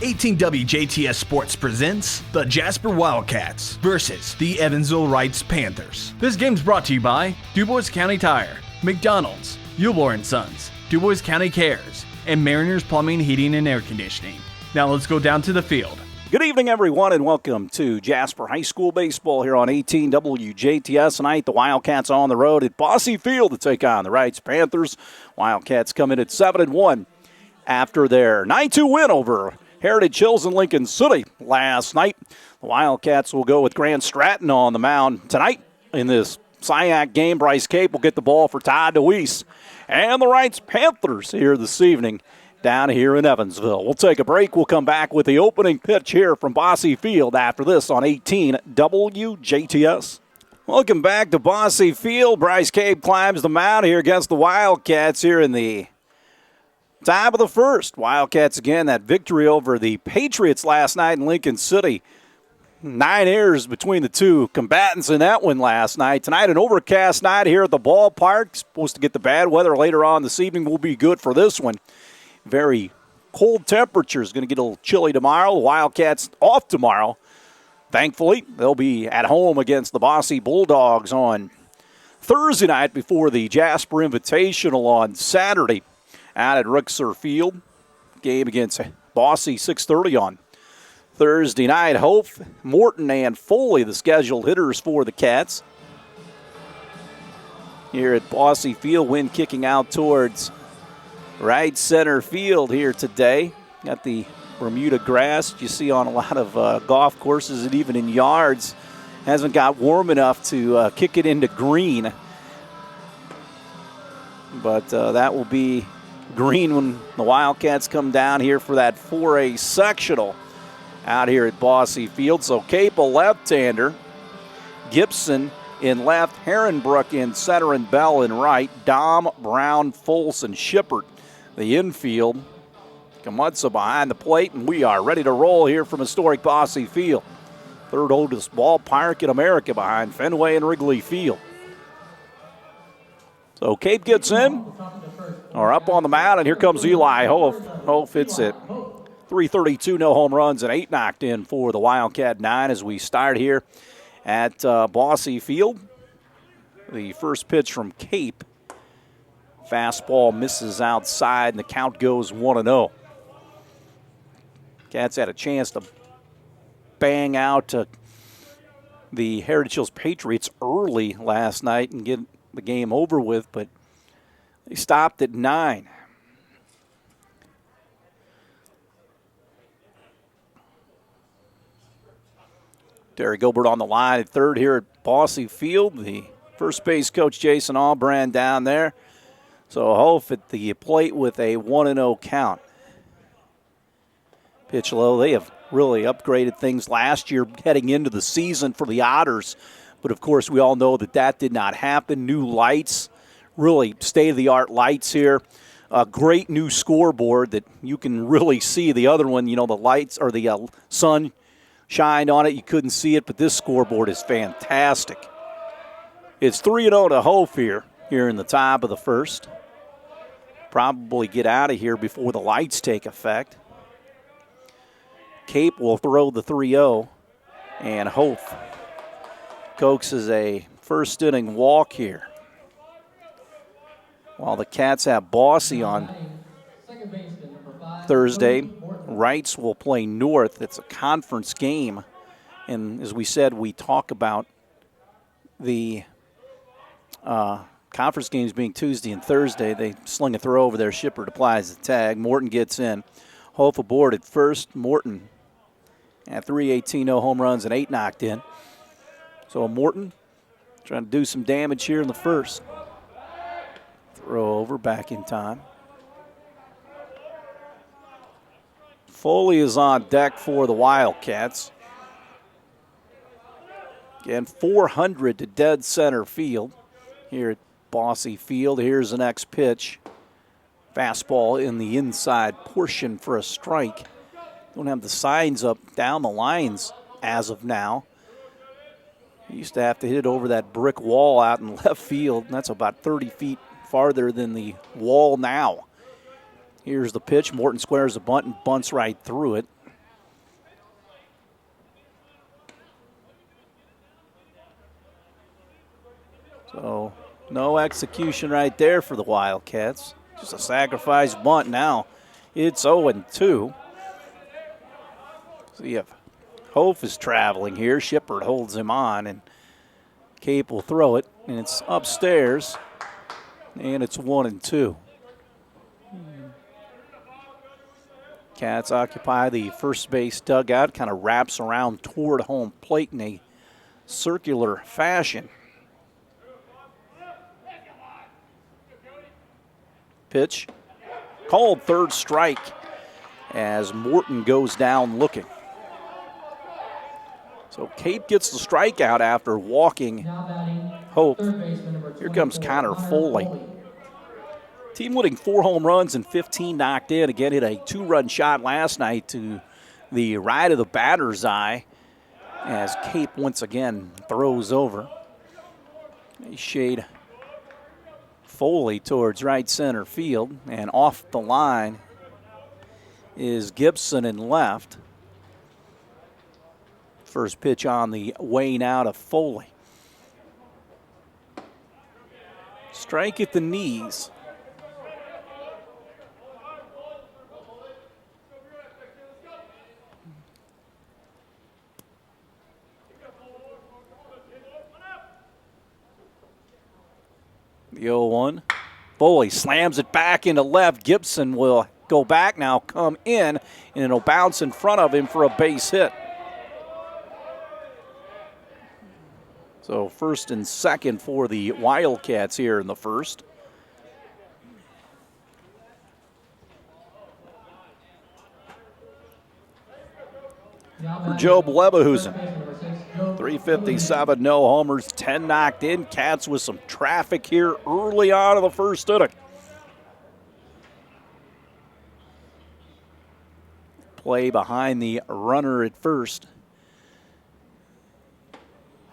18 WJTS Sports presents the Jasper Wildcats versus the Evansville Reitz Panthers. This game's brought to you by DuBois County Tire, McDonald's, Eulor & Sons, DuBois County Cares, and Mariners Plumbing, Heating, and Air Conditioning. Now let's go down to the field. Good evening, everyone, and welcome to Jasper High School Baseball here on 18 WJTS. Tonight, the Wildcats on the road at Bosse Field to take on the Reitz Panthers. Wildcats come in at 7-1 after their 9-2 win over Heritage Hills and Lincoln City last night. The Wildcats will go with Grant Stratton on the mound tonight in this SIAC game. Bryce Cape will get the ball for Todd DeWeese. And the Reitz Panthers here this evening down here in Evansville. We'll take a break. We'll come back with the opening pitch here from Bosse Field after this on 18 WJTS. Welcome back to Bosse Field. Bryce Cape climbs the mound here against the Wildcats here in the top of the first. Wildcats again, that victory over the Patriots last night in Lincoln City. 9 errors between the two combatants in that one last night. Tonight, an overcast night here at the ballpark. Supposed to get the bad weather later on this evening. Will be good for this one. Very cold temperatures. Going to get a little chilly tomorrow. The Wildcats off tomorrow. Thankfully, they'll be at home against the Bosse Bulldogs on Thursday night before the Jasper Invitational on Saturday out at Rixer Field. Game against Bosse 6:30 on Thursday night. Hope, Morton, and Foley, the scheduled hitters for the Cats. Here at Bosse Field, wind kicking out towards right center field here today. Got the Bermuda grass you see on a lot of golf courses and even in yards. Hasn't got warm enough to kick it into green. But that will be green when the Wildcats come down here for that 4A sectional out here at Bosse Field. So Cape, a left-hander. Gibson in left, Herrenbrook in center, and Bell in right. Dom, Brown, Folson, Shippert the infield. Kamutsa behind the plate, and we are ready to roll here from historic Bosse Field. Third oldest ballpark in America behind Fenway and Wrigley Field. So Cape gets in, or up on the mound, and here comes Eli Hoff. Hoff hits it. 332, no home runs, and 8 knocked in for the Wildcat 9 as we start here at Bosse Field. The first pitch from Cape. Fastball misses outside, and the count goes 1-0. Cats had a chance to bang out the Heritage Hills Patriots early last night and get the game over with, but they stopped at 9. Terry Gilbert on the line at third here at Bosse Field. The first base coach, Jason Albrand, down there. So Hoff at the plate with a 1-0 count. Pitch low. They have really upgraded things last year heading into the season for the Otters. But, of course, we all know that did not happen. New lights, really state-of-the-art lights here. A great new scoreboard that you can really see. The other one, the lights or the sun shined on it. You couldn't see it, but this scoreboard is fantastic. It's 3-0 to Hoff here in the top of the first. Probably get out of here before the lights take effect. Cape will throw the 3-0, and Hoff coaxes a first inning walk here. While the Cats have Bosse on Thursday, Reitz will play North. It's a conference game. And as we said, we talk about the conference games being Tuesday and Thursday. They sling a throw over there. Shippert applies the tag. Morton gets in. Hoff aboard at first. Morton at 318, no home runs, and 8 knocked in. So Morton trying to do some damage here in the first. Throw over, back in time. Foley is on deck for the Wildcats. Again, 400 to dead center field here at Bosse Field. Here's the next pitch. Fastball in the inside portion for a strike. Don't have the signs up down the lines as of now. You used to have to hit it over that brick wall out in left field, and that's about 30 feet farther than the wall now. Here's the pitch. Morton squares the bunt and bunts right through it. So no execution right there for the Wildcats. Just a sacrifice bunt now. It's 0-2. See if Hof is traveling here. Shepard holds him on, and Cape will throw it, and it's upstairs, and it's 1-2. Cats occupy the first base dugout, kind of wraps around toward home plate in a circular fashion. Pitch called, third strike as Morton goes down looking. So Cape gets the strikeout after walking Hope. Here comes Connor Foley. Team winning 4 home runs and 15 knocked in. Again, hit a 2-run shot last night to the right of the batter's eye as Cape once again throws over. They shade Foley towards right center field, and off the line is Gibson in left. First pitch on the way now to Foley. Strike at the knees. The 0-1. Foley slams it back into left. Gibson will go back now, come in, and it'll bounce in front of him for a base hit. So first and second for the Wildcats here in the first. For Job Leverhusen. 357, no homers, 10 knocked in. Cats with some traffic here early on in the first inning. Play behind the runner at first.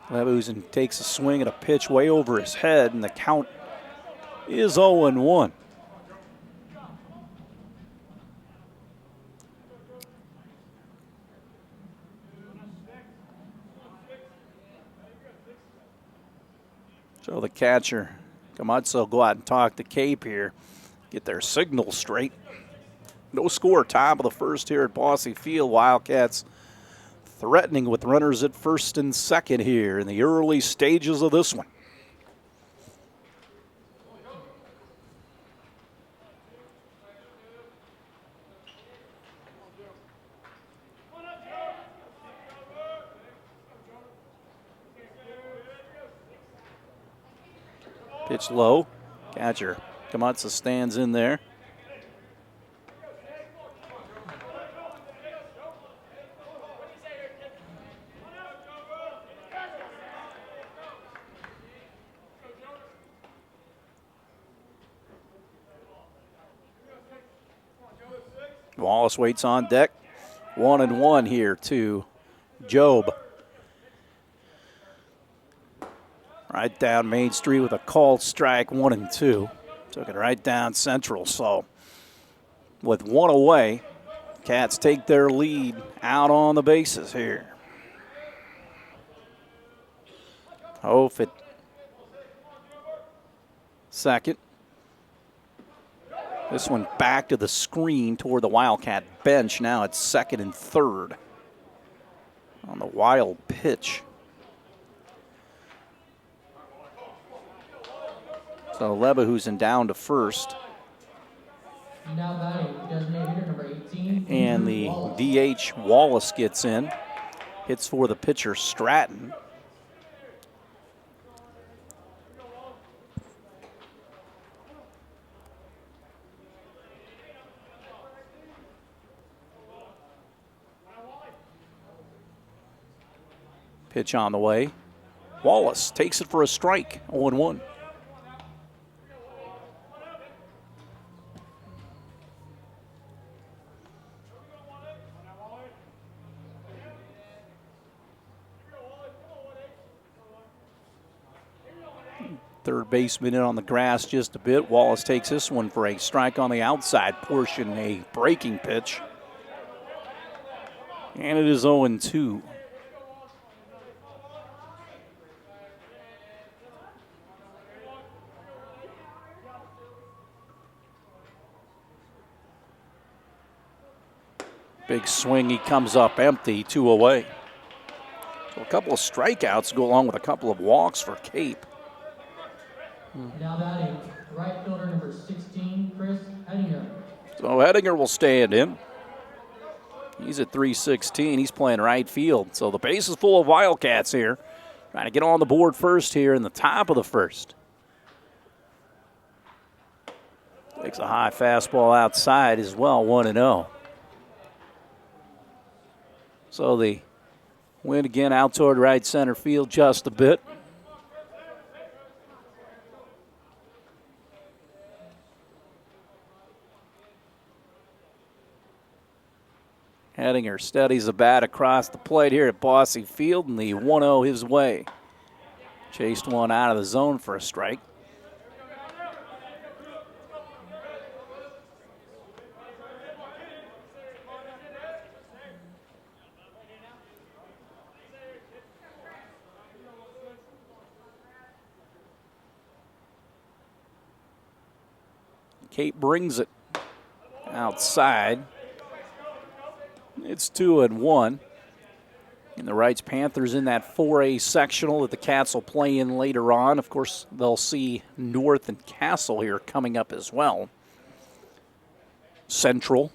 Leverhusen takes a swing at a pitch way over his head, and the count is 0-1. So the catcher, Gutgsell, will go out and talk to Cape here, get their signal straight. No score, top of the first here at Bosse Field. Wildcats threatening with runners at first and second here in the early stages of this one. Pitch low. Catcher Gutgsell stands in there. Wallace waits on deck. 1-1 here to Job. Right down Main Street with a called strike, 1-2. Took it right down central. So with one away, Cats take their lead out on the bases here. Hof at second. This one back to the screen toward the Wildcat bench. Now it's second and third on the wild pitch. So Leverhusen down to first. And the DH Wallace gets in. Hits for the pitcher Stratton. Pitch on the way. Wallace takes it for a strike, 0-1. Third baseman in on the grass just a bit. Wallace takes this one for a strike on the outside portion, a breaking pitch. And it is 0-2. Big swing, he comes up empty, 2 away. So a couple of strikeouts go along with a couple of walks for Cape. Now batting, right fielder number 16, Chris Hedinger. So Hedinger will stand in. He's at 316. He's playing right field. So the base is full of Wildcats here. Trying to get on the board first here in the top of the first. Takes a high fastball outside as well, 1-0. So the wind again out toward right center field just a bit. Hedinger steadies the bat across the plate here at Bossy Field, and the 1-0 his way. Chased one out of the zone for a strike. Cape brings it outside. It's 2-1. And the Reitz Panthers in that 4A sectional that the Cats will play in later on. Of course, they'll see North and Castle here coming up as well. Central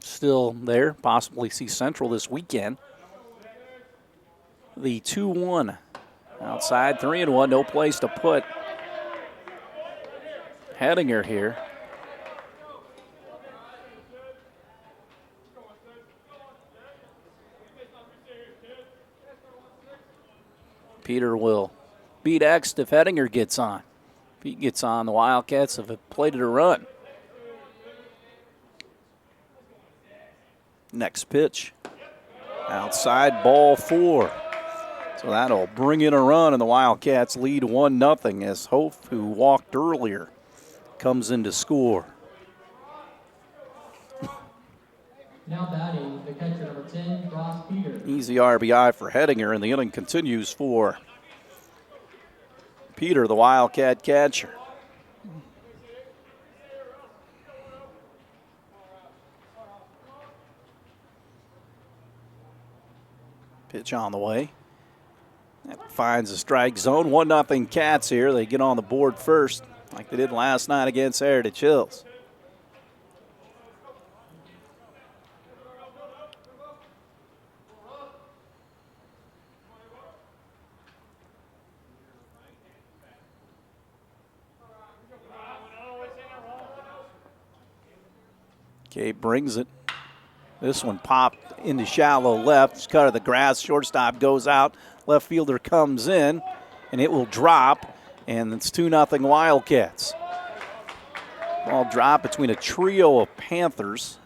still there. Possibly see Central this weekend. The 2-1 outside, 3-1. No place to put Hedinger here. Peter will beat X if Hedinger gets on. If he gets on, the Wildcats have played it a run. Next pitch. Outside, ball 4. So that'll bring in a run, and the Wildcats lead 1-0 as Hof, who walked earlier, comes in to score. Now batting, the catcher number 10, Ross Peter. Easy RBI for Hedinger, and the inning continues for Peter, the Wildcat catcher. Pitch on the way. That finds the strike zone. 1-0 Cats here. They get on the board first, like they did last night against Heritage Hills. Cape brings it. This one popped into shallow left. Just cut of the grass. Shortstop goes out. Left fielder comes in, and it will drop, and it's 2-0 Wildcats. Ball drop between a trio of Panthers.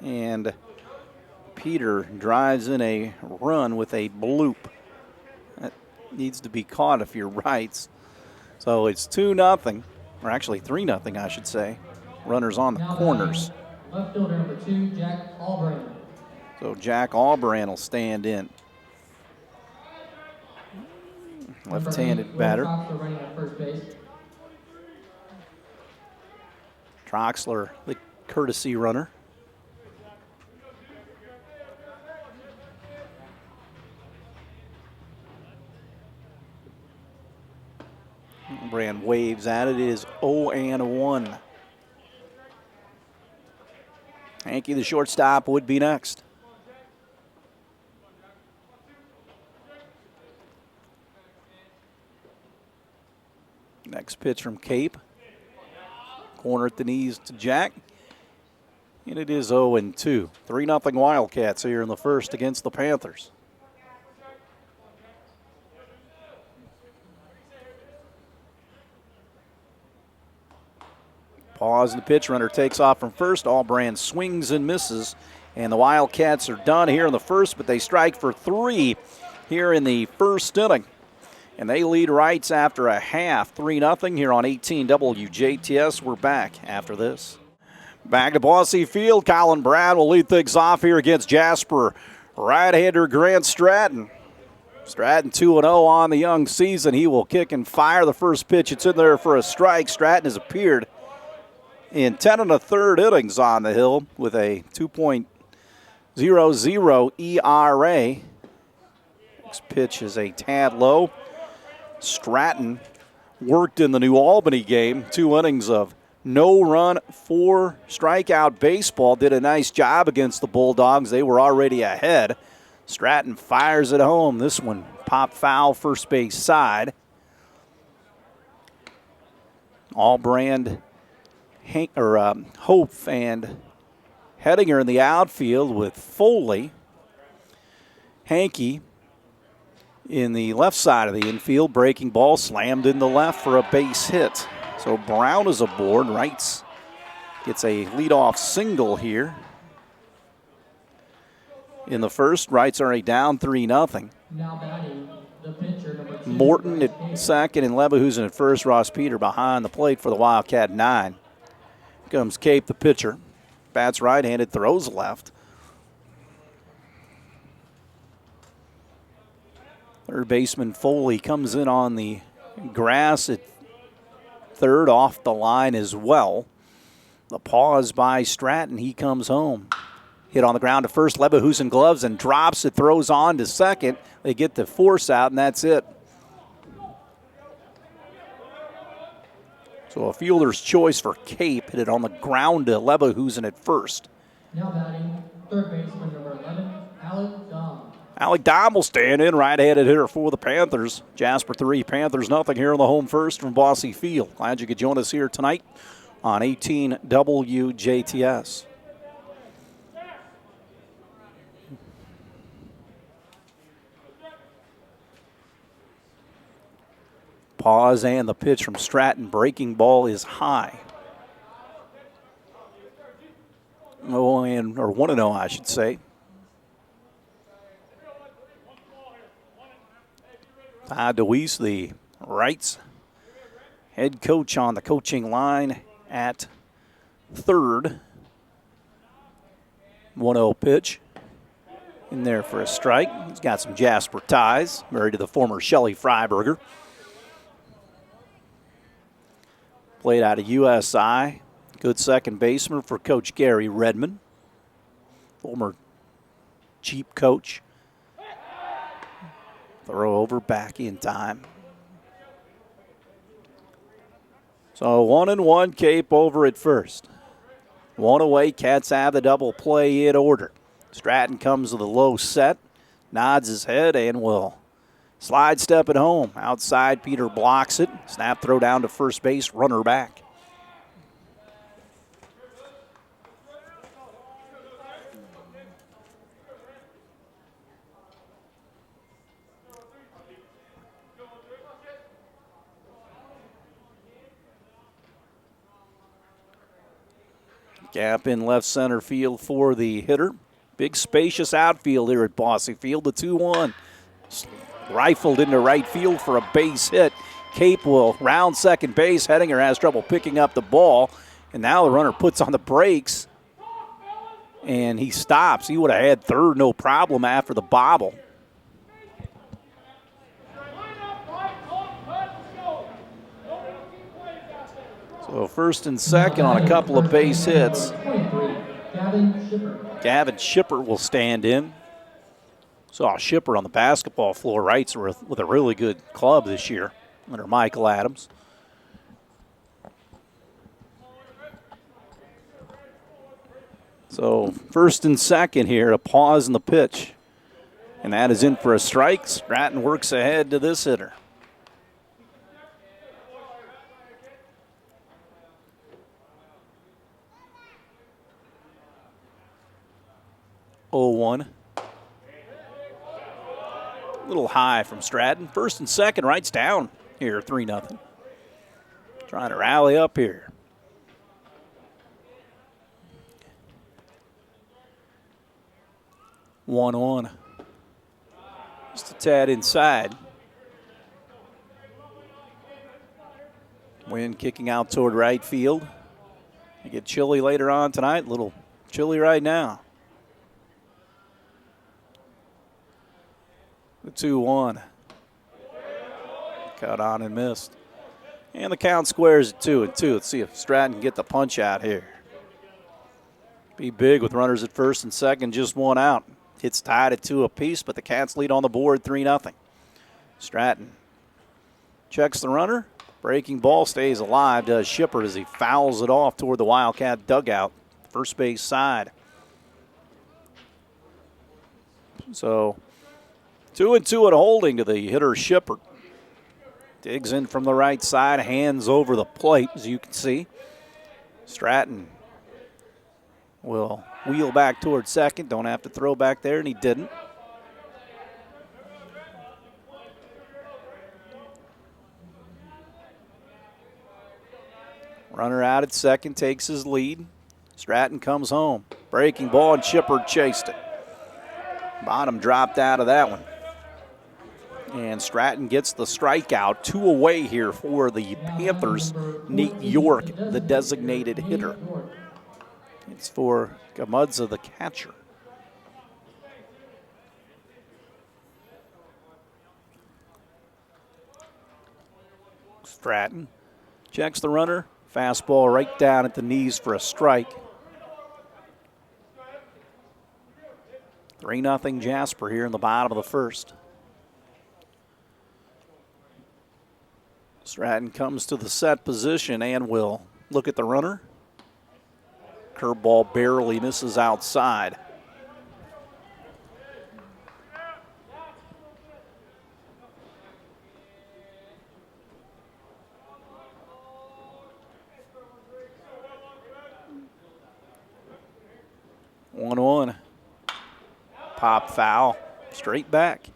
And Peter drives in a run with a bloop. That needs to be caught if you're Reitz. So it's 2-0, or actually 3-0, I should say. Runners on the corners. Left fielder number 2, Jack Albrand. So Jack Albrand will stand in. Left-handed batter. Running at first base. Troxler, the courtesy runner. Albrand waves at it. It is 0-1. Hankey, the shortstop, would be next. Next pitch from Cape. Corner at the knees to Jack. And it is 0-2. 3-0 Wildcats here in the first against the Panthers. Pause, and the pitch runner takes off from first. Albrand swings and misses, and the Wildcats are done here in the first, but they strike for 3 here in the first inning. And they lead Reitz after a half, 3-0 here on 18 WJTS. We're back after this. Back to Bossy Field. Colin Brad will lead things off here against Jasper. Right-hander Grant Stratton. Stratton 2-0 on the young season. He will kick and fire the first pitch. It's in there for a strike. Stratton has appeared in 10 1/3 innings on the hill with a 2.00 ERA. Next pitch is a tad low. Stratton worked in the New Albany game. 2 innings of no run, 4 strikeout baseball. Did a nice job against the Bulldogs. They were already ahead. Stratton fires it home. This one popped foul, first base side. Allbrand, Hope and Hedinger in the outfield with Foley. Hankey in the left side of the infield. Breaking ball slammed in the left for a base hit. So Brown is aboard. Reitz gets a leadoff single here. In the first, Reitz already down 3-0. Now batting, the pitcher, number 2. Morton at second and Leverhusen at first. Ross Peter behind the plate for the Wildcat 9. Here comes Cape, the pitcher. Bats right-handed, throws left. Third baseman Foley comes in on the grass at third, off the line as well. The pause by Stratton. He comes home. Hit on the ground to first. Leverhusen gloves and drops it, throws on to second. They get the force out, and that's it. So a fielder's choice for Cape. Hit it on the ground to Leverhusen at first. Now batting, third baseman, number 11, Alec Dom. Alec Dom will stand in, right-handed hitter for the Panthers. Jasper 3, Panthers nothing here in the home first from Bosse Field. Glad you could join us here tonight on 18 WJTS. Pause and the pitch from Stratton. Breaking ball is high. 1-0, I should say. Todd DeWeese, the Reitz head coach on the coaching line at third. 1-0 pitch. In there for a strike. He's got some Jasper ties. Married to the former Shelley Freiberger. Played out of USI. Good second baseman for Coach Gary Redmond. Former Jeep coach. Throw over back in time. So 1-1, Cape over at first. 1 away, Cats have the double play in order. Stratton comes with a low set, nods his head, and will slide step it home. Outside, Peter blocks it. Snap throw down to first base, runner back. Gap in left center field for the hitter. Big spacious outfield here at Bosse Field. The 2-1. Rifled into right field for a base hit. Cape will round second base. Hedinger has trouble picking up the ball. And now the runner puts on the brakes. And he stops. He would have had third no problem after the bobble. So first and second on a couple of base hits. Gavin Shipper will stand in. Saw Shipper on the basketball floor. Reitz with a really good club this year under Michael Adams. So first and second here, a pause in the pitch. And that is in for a strike. Stratton works ahead to this hitter. A little high from Stratton. First and second, Reitz down here, 3-0. Trying to rally up here. One. Just a tad inside. Wind kicking out toward right field. You get chilly later on tonight. A little chilly right now. The 2-1. Cut on and missed. And the count squares at 2-2. Let's see if Stratton can get the punch out here. Be big with runners at first and second, just one out. It's tied at 2 apiece, but the Cats lead on the board 3-0. Stratton checks the runner. Breaking ball stays alive, does Shipper as he fouls it off toward the Wildcat dugout, first base side. So 2-2 at holding to the hitter Shipper. Digs in from the right side, hands over the plate, as you can see. Stratton will wheel back toward second. Don't have to throw back there, and he didn't. Runner out at second, takes his lead. Stratton comes home. Breaking ball, and Shipper chased it. Bottom dropped out of that one. And Stratton gets the strikeout. 2 away here for the Panthers. Nate York, the designated hitter. It's for Gamudza, the catcher. Stratton checks the runner. Fastball right down at the knees for a strike. 3-0 Jasper here in the bottom of the first. Stratton comes to the set position and will look at the runner. Curveball barely misses outside. One. Pop foul. Straight back.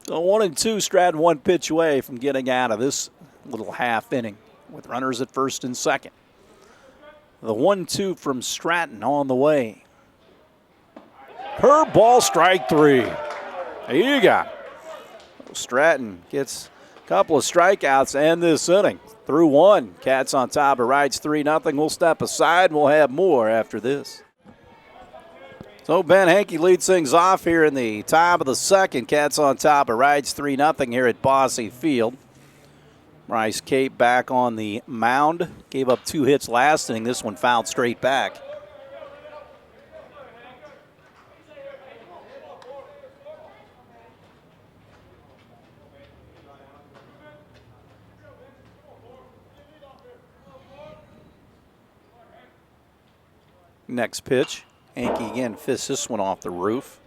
So 1-2, Stratton 1 pitch away from getting out of this little half inning with runners at first and second. The 1-2 from Stratton on the way. Curveball, strike 3. There you go. Stratton gets a couple of strikeouts and this inning. Through 1. Cats on top of Reitz 3-0. We'll step aside and we'll have more after this. So Ben Hankey leads things off here in the top of the second. Cats on top of Reitz 3-0 here at Bosse Field. Bryce Cape back on the mound. Gave up 2 hits last inning. This one fouled straight back. Next pitch. Hankey again fists this one off the roof.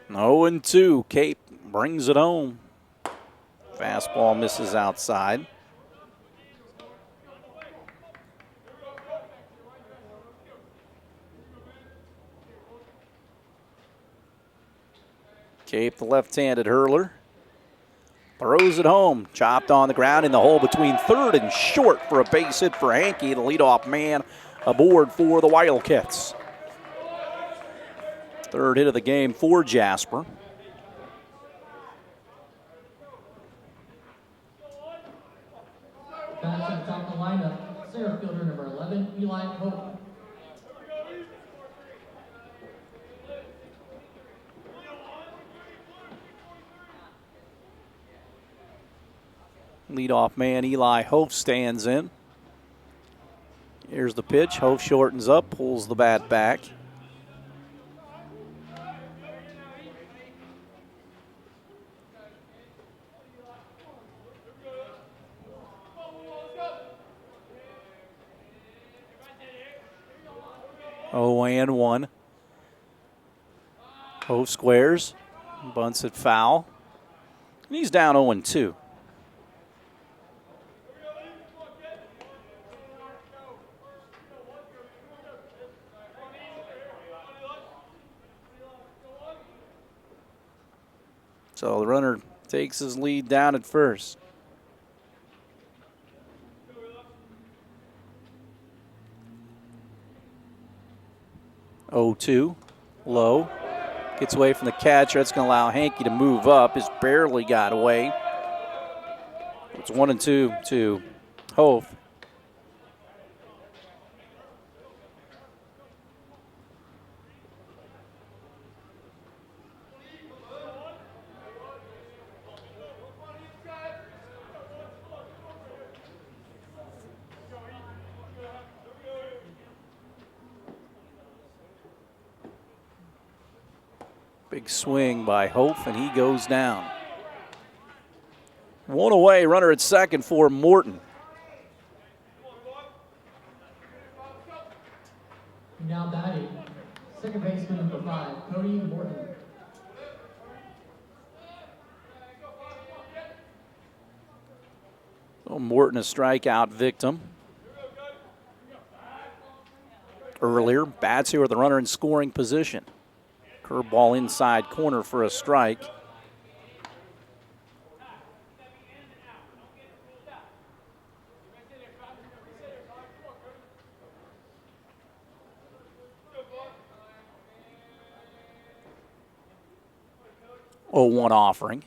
Oh, and 2. Cape brings it home. Fastball misses outside. Cape, the left-handed hurler, throws it home. Chopped on the ground in the hole between third and short for a base hit for Hankey, the leadoff man aboard for the Wildcats. Third hit of the game for Jasper. Back to the top of the lineup, center fielder number 11, Eli Hope. Leadoff man Eli Hope stands in. Here's the pitch. Hope shortens up, pulls the bat back. Oh, and 1. Hope squares, bunts it foul. And he's down 0-2. So the runner takes his lead down at first. Oh, 2. Low. Gets away from the catcher. That's going to allow Hankey to move up. Has barely got away. It's 1-2 to Hope. Big swing by Hope, and he goes down. One away, runner at second for Morton. Now batting, second baseman number 5, Cody Morton. So Morton, a strikeout victim. Earlier, bats here with the runner in scoring position. Curveball inside corner for a strike. Oh, 1 offering.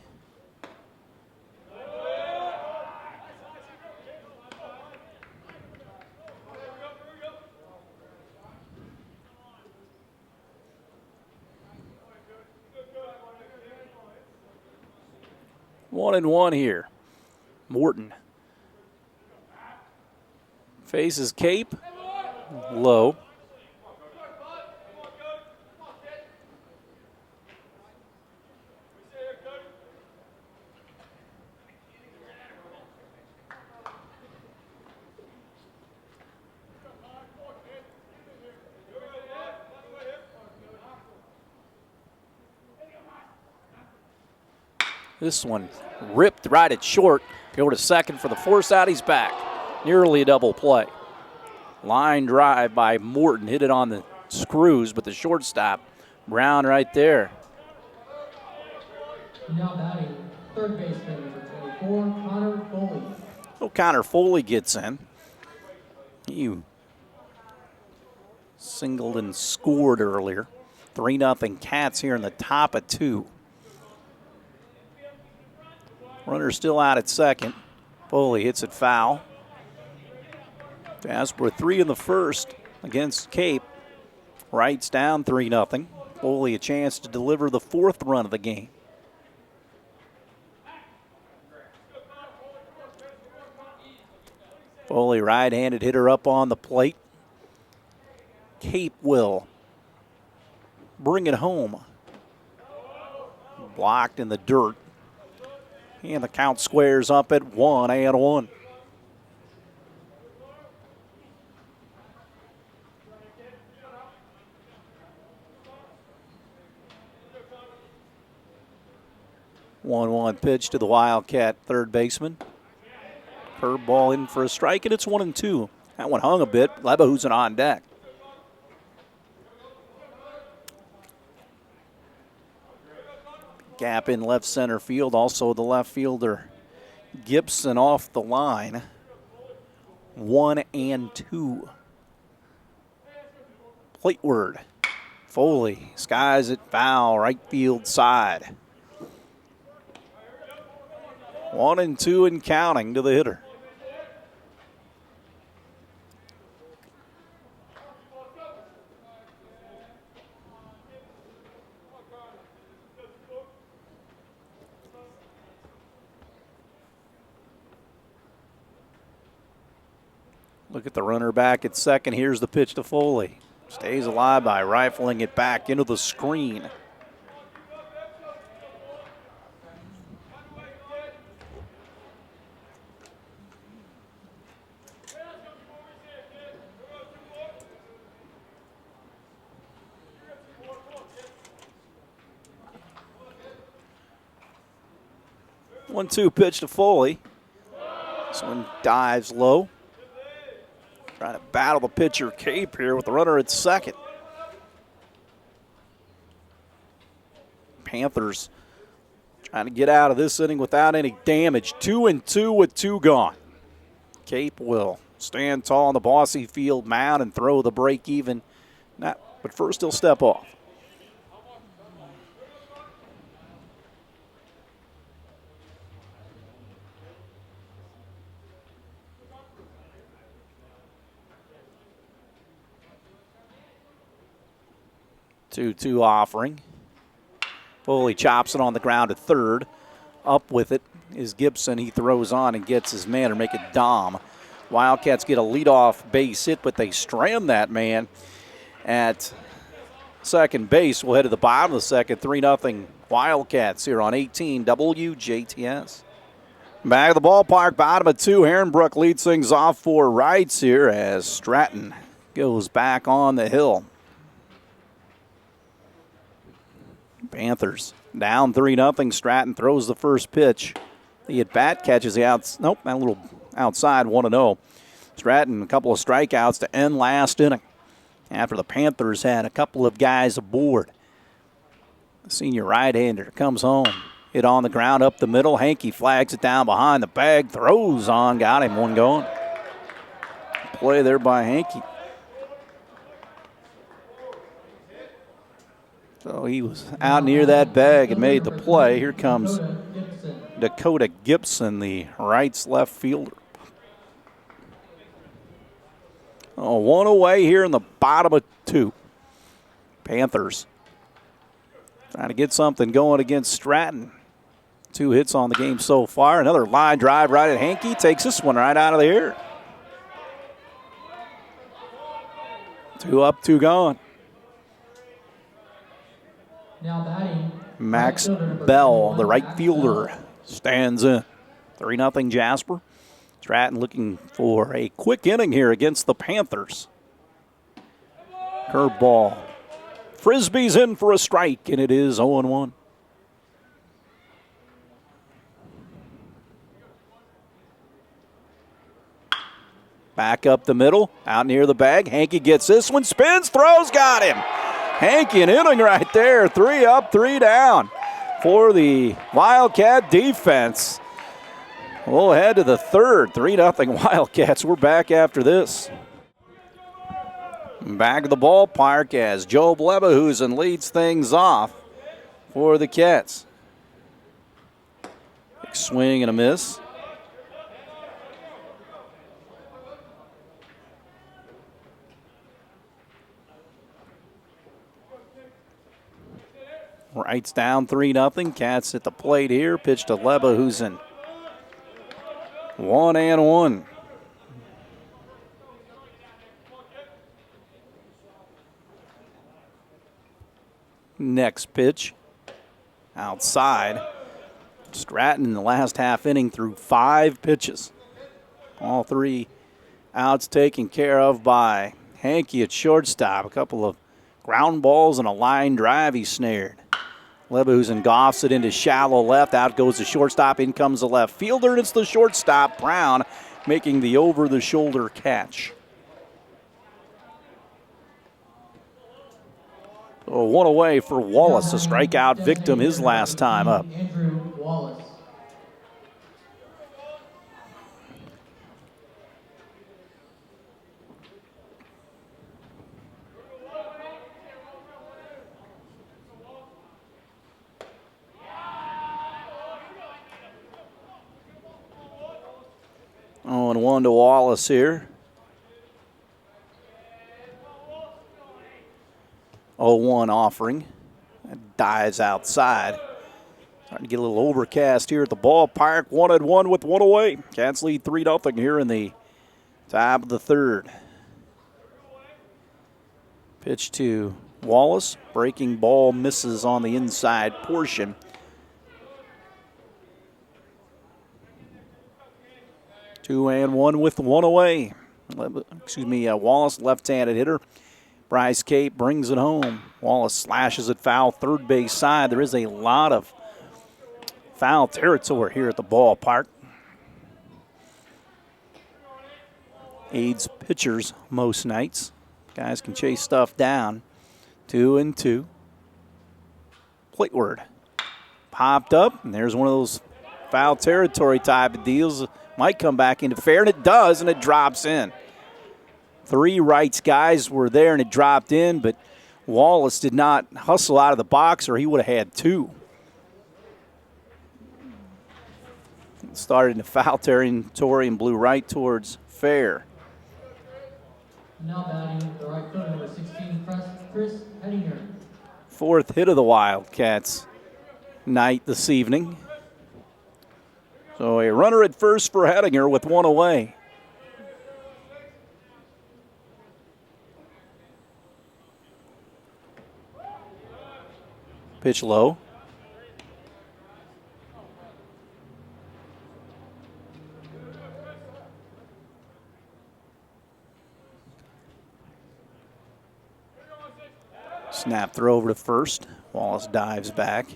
One and one here. Morton faces Cape. Low. This one ripped right at short. Go to second for the force out. He's back. Nearly a double play. Line drive by Morton. Hit it on the screws, but the shortstop, Brown, right there. Now batting, third baseman number 24, Connor Foley. So Connor Foley gets in. He singled and scored earlier. 3-0 Cats here in the top of 2. Runner still out at second. Foley hits it foul. Jasper 3 in the first against Cape. Reitz down 3-0. Foley a chance to deliver the 4th run of the game. Foley right-handed hitter up on the plate. Cape will bring it home. Blocked in the dirt. And the count squares up at 1-1. One pitch to the Wildcat third baseman. Curveball in for a strike, and it's 1-2. That one hung a bit. Lebahusen on deck. Gap in left center field. Also the left fielder Gibson off the line. 1-2. Plateward. Foley skies it foul, right field side. 1-2 and counting to the hitter. Look at the runner back at second. Here's the pitch to Foley. Stays alive by rifling it back into the screen. One-two pitch to Foley. This one dives low. Trying to battle the pitcher Cape here with the runner at second. Panthers trying to get out of this inning without any damage. 2-2 with 2 gone. Cape will stand tall on the Bossy Field mound and throw the break even. But first he'll step off. 2-2 offering. Foley chops it on the ground at third. Up with it is Gibson. He throws on and gets his man to make it Dom. Wildcats get a leadoff base hit, but they strand that man at second base. We'll head to the bottom of the second. 3-0 Wildcats here on 18 WJTS. Back of the ballpark, bottom of 2. Herrenbrook leads things off for Reitz here as Stratton goes back on the hill. Panthers down 3-0. Stratton throws the first pitch. The at-bat catches the outs. Nope, a little outside, 1-0. Stratton, a couple of strikeouts to end last inning after the Panthers had a couple of guys aboard. The senior right-hander comes home. Hit on the ground up the middle. Hankey flags it down behind the bag. Throws on. Got him. One going. Play there by Hankey. So he was out near that bag and made the play. Here comes Dakota Gibson, the Reitz left fielder. One away here in the bottom of 2. Panthers trying to get something going against Stratton. 2 hits on the game so far. Another line drive right at Hankey. Takes this one right out of the air. 2 up, 2 gone. Now batting, Max Bell, the right fielder, stands in. 3-0 Jasper. Stratton looking for a quick inning here against the Panthers. Curveball. Frisbee's in for a strike, and it is 0-1. Back up the middle, out near the bag. Hankey gets this one, spins, throws, got him. Hankey, an inning right there. 3 up, 3 down for the Wildcat defense. We'll head to the third. 3-0 Wildcats. We're back after this. Back of the ballpark as Job Lebehusen leads things off for the Cats. Big swing and a miss. Reitz down 3-0. Cats at the plate here. Pitch to Lebehusen. 1-1. Next pitch. Outside. Stratton in the last half inning threw 5 pitches. All 3 outs taken care of by Hankey at shortstop. A couple of ground balls and a line drive he snared. Lebehusen goffs it into shallow left. Out goes the shortstop. In comes the left fielder, and it's the shortstop, Brown, making the over-the-shoulder catch. So 1 away for Wallace, a strikeout victim his last time up. Andrew Wallace. Oh, and 1 to Wallace here. 0-1 offering. That dives outside. Trying to get a little overcast here at the ballpark. 1-1 with 1 away. Cats lead 3-0 here in the top of the third. Pitch to Wallace. Breaking ball misses on the inside portion. Two and one with 1 away. Wallace, left-handed hitter. Bryce Cape brings it home. Wallace slashes it foul, third base side. There is a lot of foul territory here at the ballpark. Aids pitchers most nights. Guys can chase stuff down. 2-2. Plateward popped up, and there's one of those foul territory type of deals. Might come back into fair, and it does, and it drops in. 3 Reitz guys were there, and it dropped in, but Wallace did not hustle out of the box, or he would have had 2. Started in the foul territory and blew right towards fair. Now batting the right fielder, number 16, Chris Hedinger. Fourth hit of the Wildcats night this evening. So a runner at first for Hettinger with one away. Pitch low. Snap throw over to first. Wallace dives back.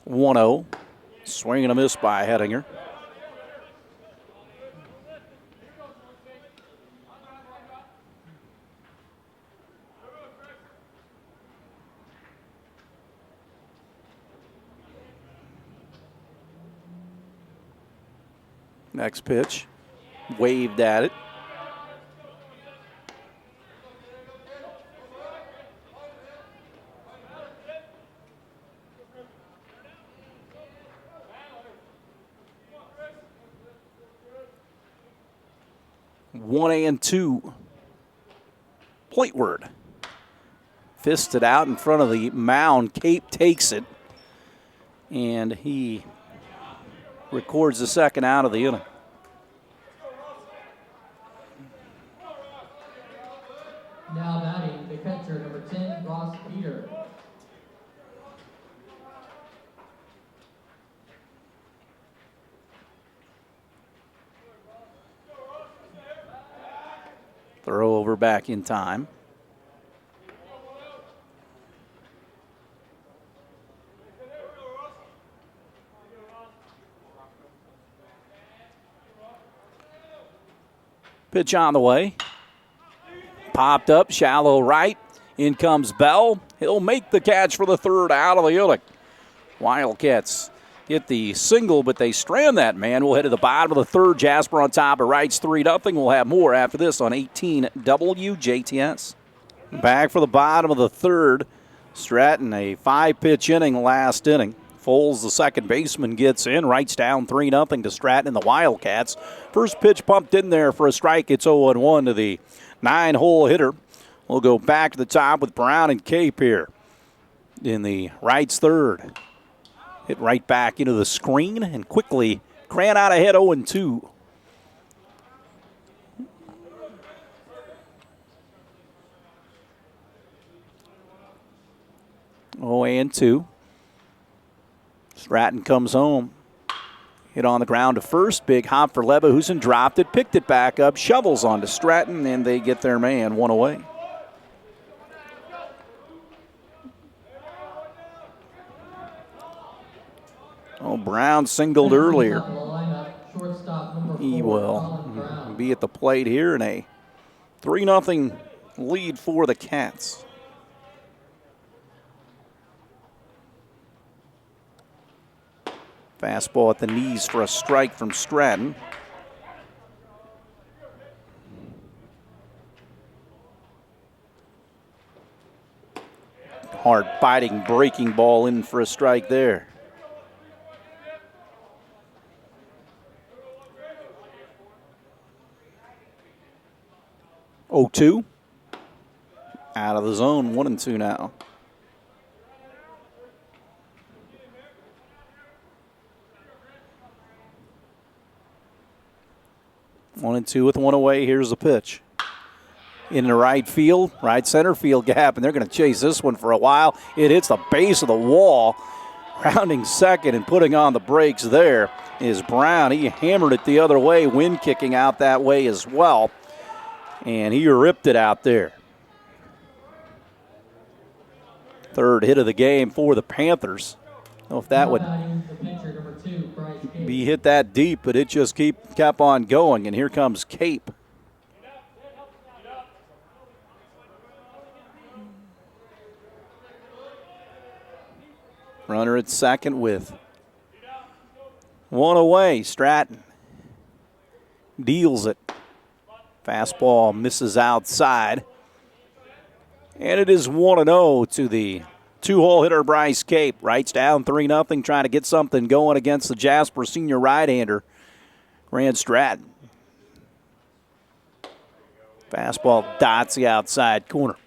One-0. Swing and a miss by Hettinger. Next pitch, waved at it. One and two. Plateward. Fisted out in front of the mound. Cape takes it. And he records the second out of the inning. Now batting, the catcher, number 10, Ross Peter. Throw over back in time. Pitch on the way. Popped up, shallow right. In comes Bell. He'll make the catch for the third out of the inning. Wildcats get the single, but they strand that man. We'll head to the bottom of the third. Jasper on top of Reitz 3-0. We'll have more after this on 18 WJTS. Back for the bottom of the third. Stratton, a 5-pitch inning last inning. Foles, the second baseman, gets in. Reitz down 3-0 to Stratton and the Wildcats. First pitch pumped in there for a strike. It's 0-1 to the 9-hole hitter. We'll go back to the top with Brown and Cape here in the Reitz third. Hit right back into the screen and quickly ran out ahead 0-2. Oh, and 2. Stratton comes home. Hit on the ground to first. Big hop for Leverhusen. Dropped it, picked it back up, shovels onto Stratton, and they get their man one away. Oh, Brown singled earlier. He will be at the plate here in a 3-0 lead for the Cats. Fastball at the knees for a strike from Stratton. Hard biting, breaking ball in for a strike there. 0-2. Out of the zone, 1-2 now. One and two with one away. Here's the pitch. In the right field, right center field gap, and they're going to chase this one for a while. It hits the base of the wall. Rounding second and putting on the brakes there is Brown. He hammered it the other way, wind kicking out that way as well. And he ripped it out there. Third hit of the game for the Panthers. I don't know if that would be hit that deep, but it just kept on going. And here comes Cape. Runner at second with one away. Stratton deals it. Fastball misses outside. And it is 1-0 to the Two-hole hitter Bryce Cape. Reitz down 3-0, trying to get something going against the Jasper senior right-hander, Grant Stratton. Fastball dots the outside corner.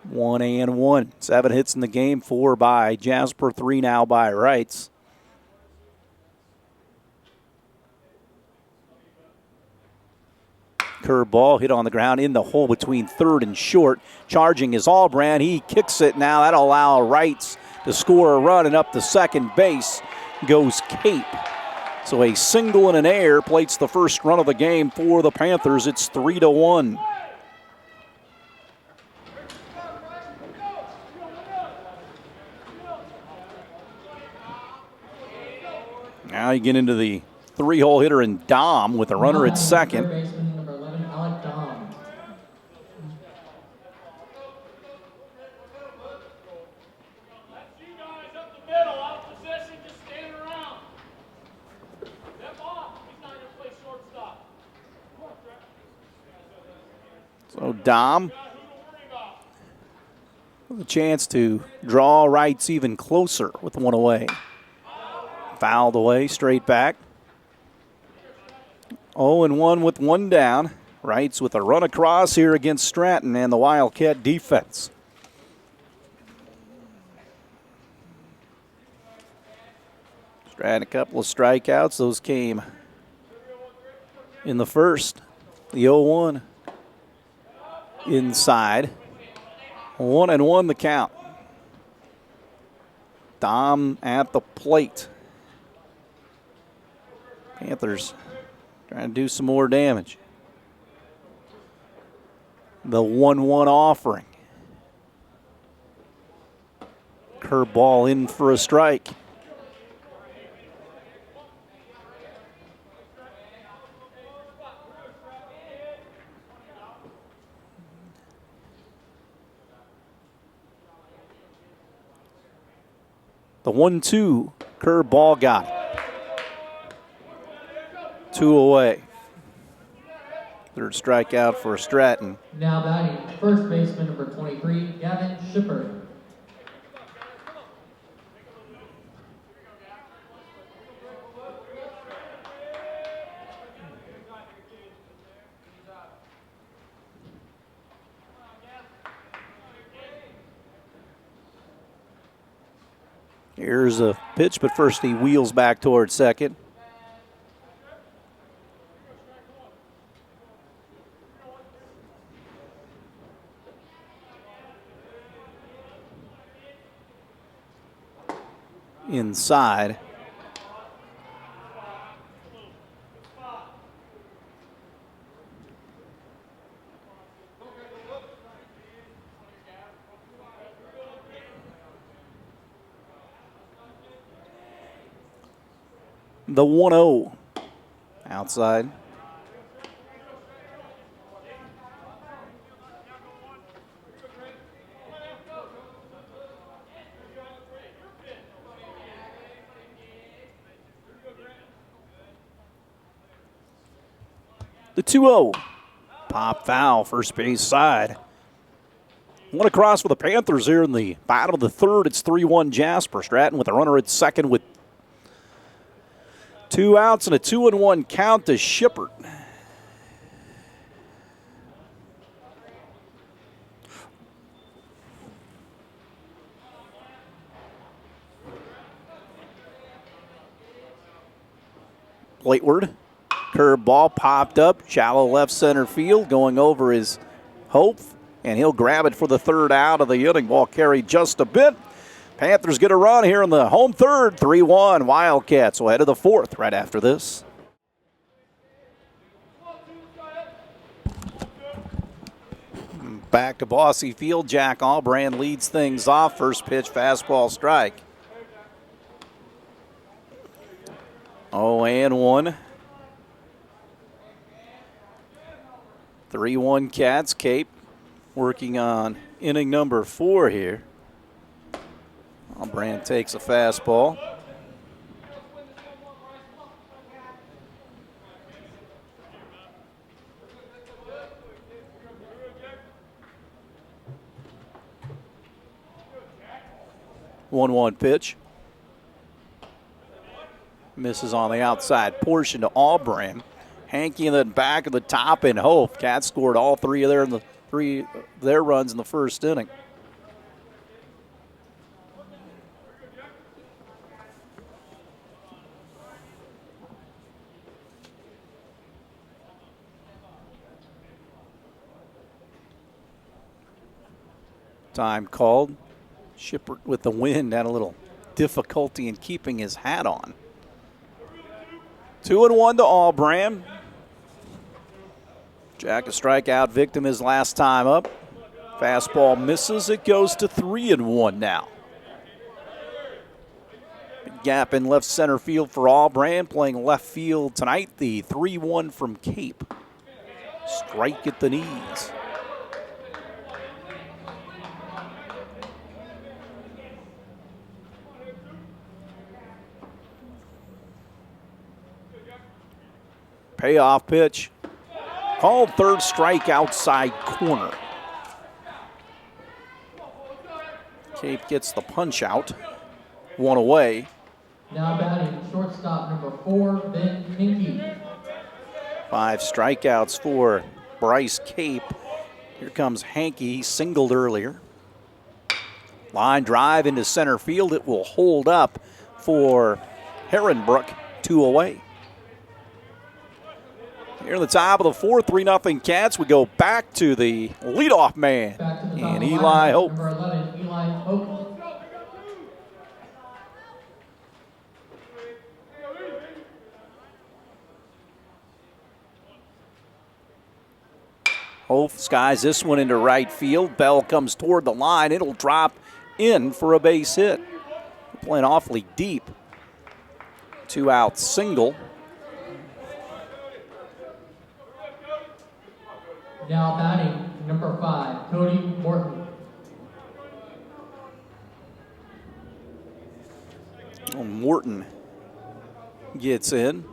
One and one. 7 hits in the game, 4 by Jasper, 3 now by Reitz. Curveball hit on the ground in the hole between third and short. Charging is Albrand. He kicks it now. That'll allow Reitz to score a run, and up to second base goes Cape. So a single and an air plates the first run of the game for the Panthers. It's 3-1. Now you get into the 3-hole hitter in Dom with a runner at second. So Dom with a chance to draw Reitz even closer with one away. Fouled away, straight back. 0-1 with one down. Reitz with a run across here against Stratton and the Wildcat defense. Stratton a couple of strikeouts. Those came in the first. The 0-1 inside. 1-1 the count. Dom at the plate. Panthers trying to do some more damage. The 1-1 offering. Curveball in for a strike. The 1-2 curveball got it. 2 away. Third strikeout for Stratton. Now batting, first baseman number 23, Gavin Shipper. Here's a pitch, but first he wheels back towards second. Inside. The 1-0 outside. The 2-0. Pop foul, first base side. One across for the Panthers here in the bottom of the third. It's 3-1 Jasper. Stratton with a runner at second with 2 outs and a 2-1 count to Shipper. Plateward. Curveball popped up, shallow left center field, going over his Hope, and he'll grab it for the third out of the inning. Ball carried just a bit. Panthers get a run here in the home third, 3-1. Wildcats will head to the fourth right after this. Back to Bossy Field. Jack Albrand leads things off. First pitch, fastball strike. 0-1. 3-1 Cats. Cape working on inning number 4 here. Albrand takes a fastball. 1-1 pitch. Misses on the outside portion to Auburn. Hankey in the back of the top and Hope. Cats scored all three of their runs in the first inning. Time called. Shipper with the wind had a little difficulty in keeping his hat on. 2-1 to Auburn. Jack a strikeout victim his last time up. Fastball misses. It goes to 3-1 now. Big gap in left center field for Auburn. Playing left field tonight, the 3-1 from Cape. Strike at the knees. Payoff pitch. Called third strike outside corner. Cape gets the punch out. One away. Now batting shortstop number 4, Ben Minke. 5 strikeouts for Bryce Cape. Here comes Hankey. He singled earlier. Line drive into center field. It will hold up for Herrenbrook. 2 away. Here in the top of the fourth, 3-0 Cats. We go back to the leadoff man, and Eli Hope. Number 11, Eli Hope. Hope skies this one into right field. Bell comes toward the line. It'll drop in for a base hit. Playing awfully deep. 2-out single. Now batting number 5, Cody Morton. Morton gets in.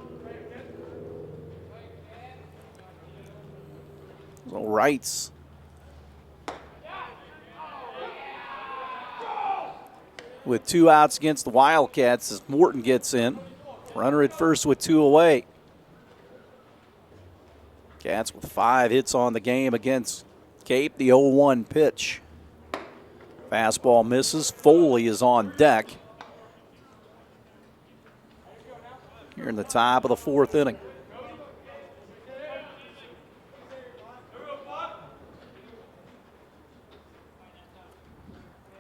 So Reitz. With 2 outs against the Wildcats as Morton gets in. Runner at first with 2 away. Cats with 5 hits on the game against Cape. The 0-1 pitch. Fastball misses. Foley is on deck. Here in the top of the fourth inning.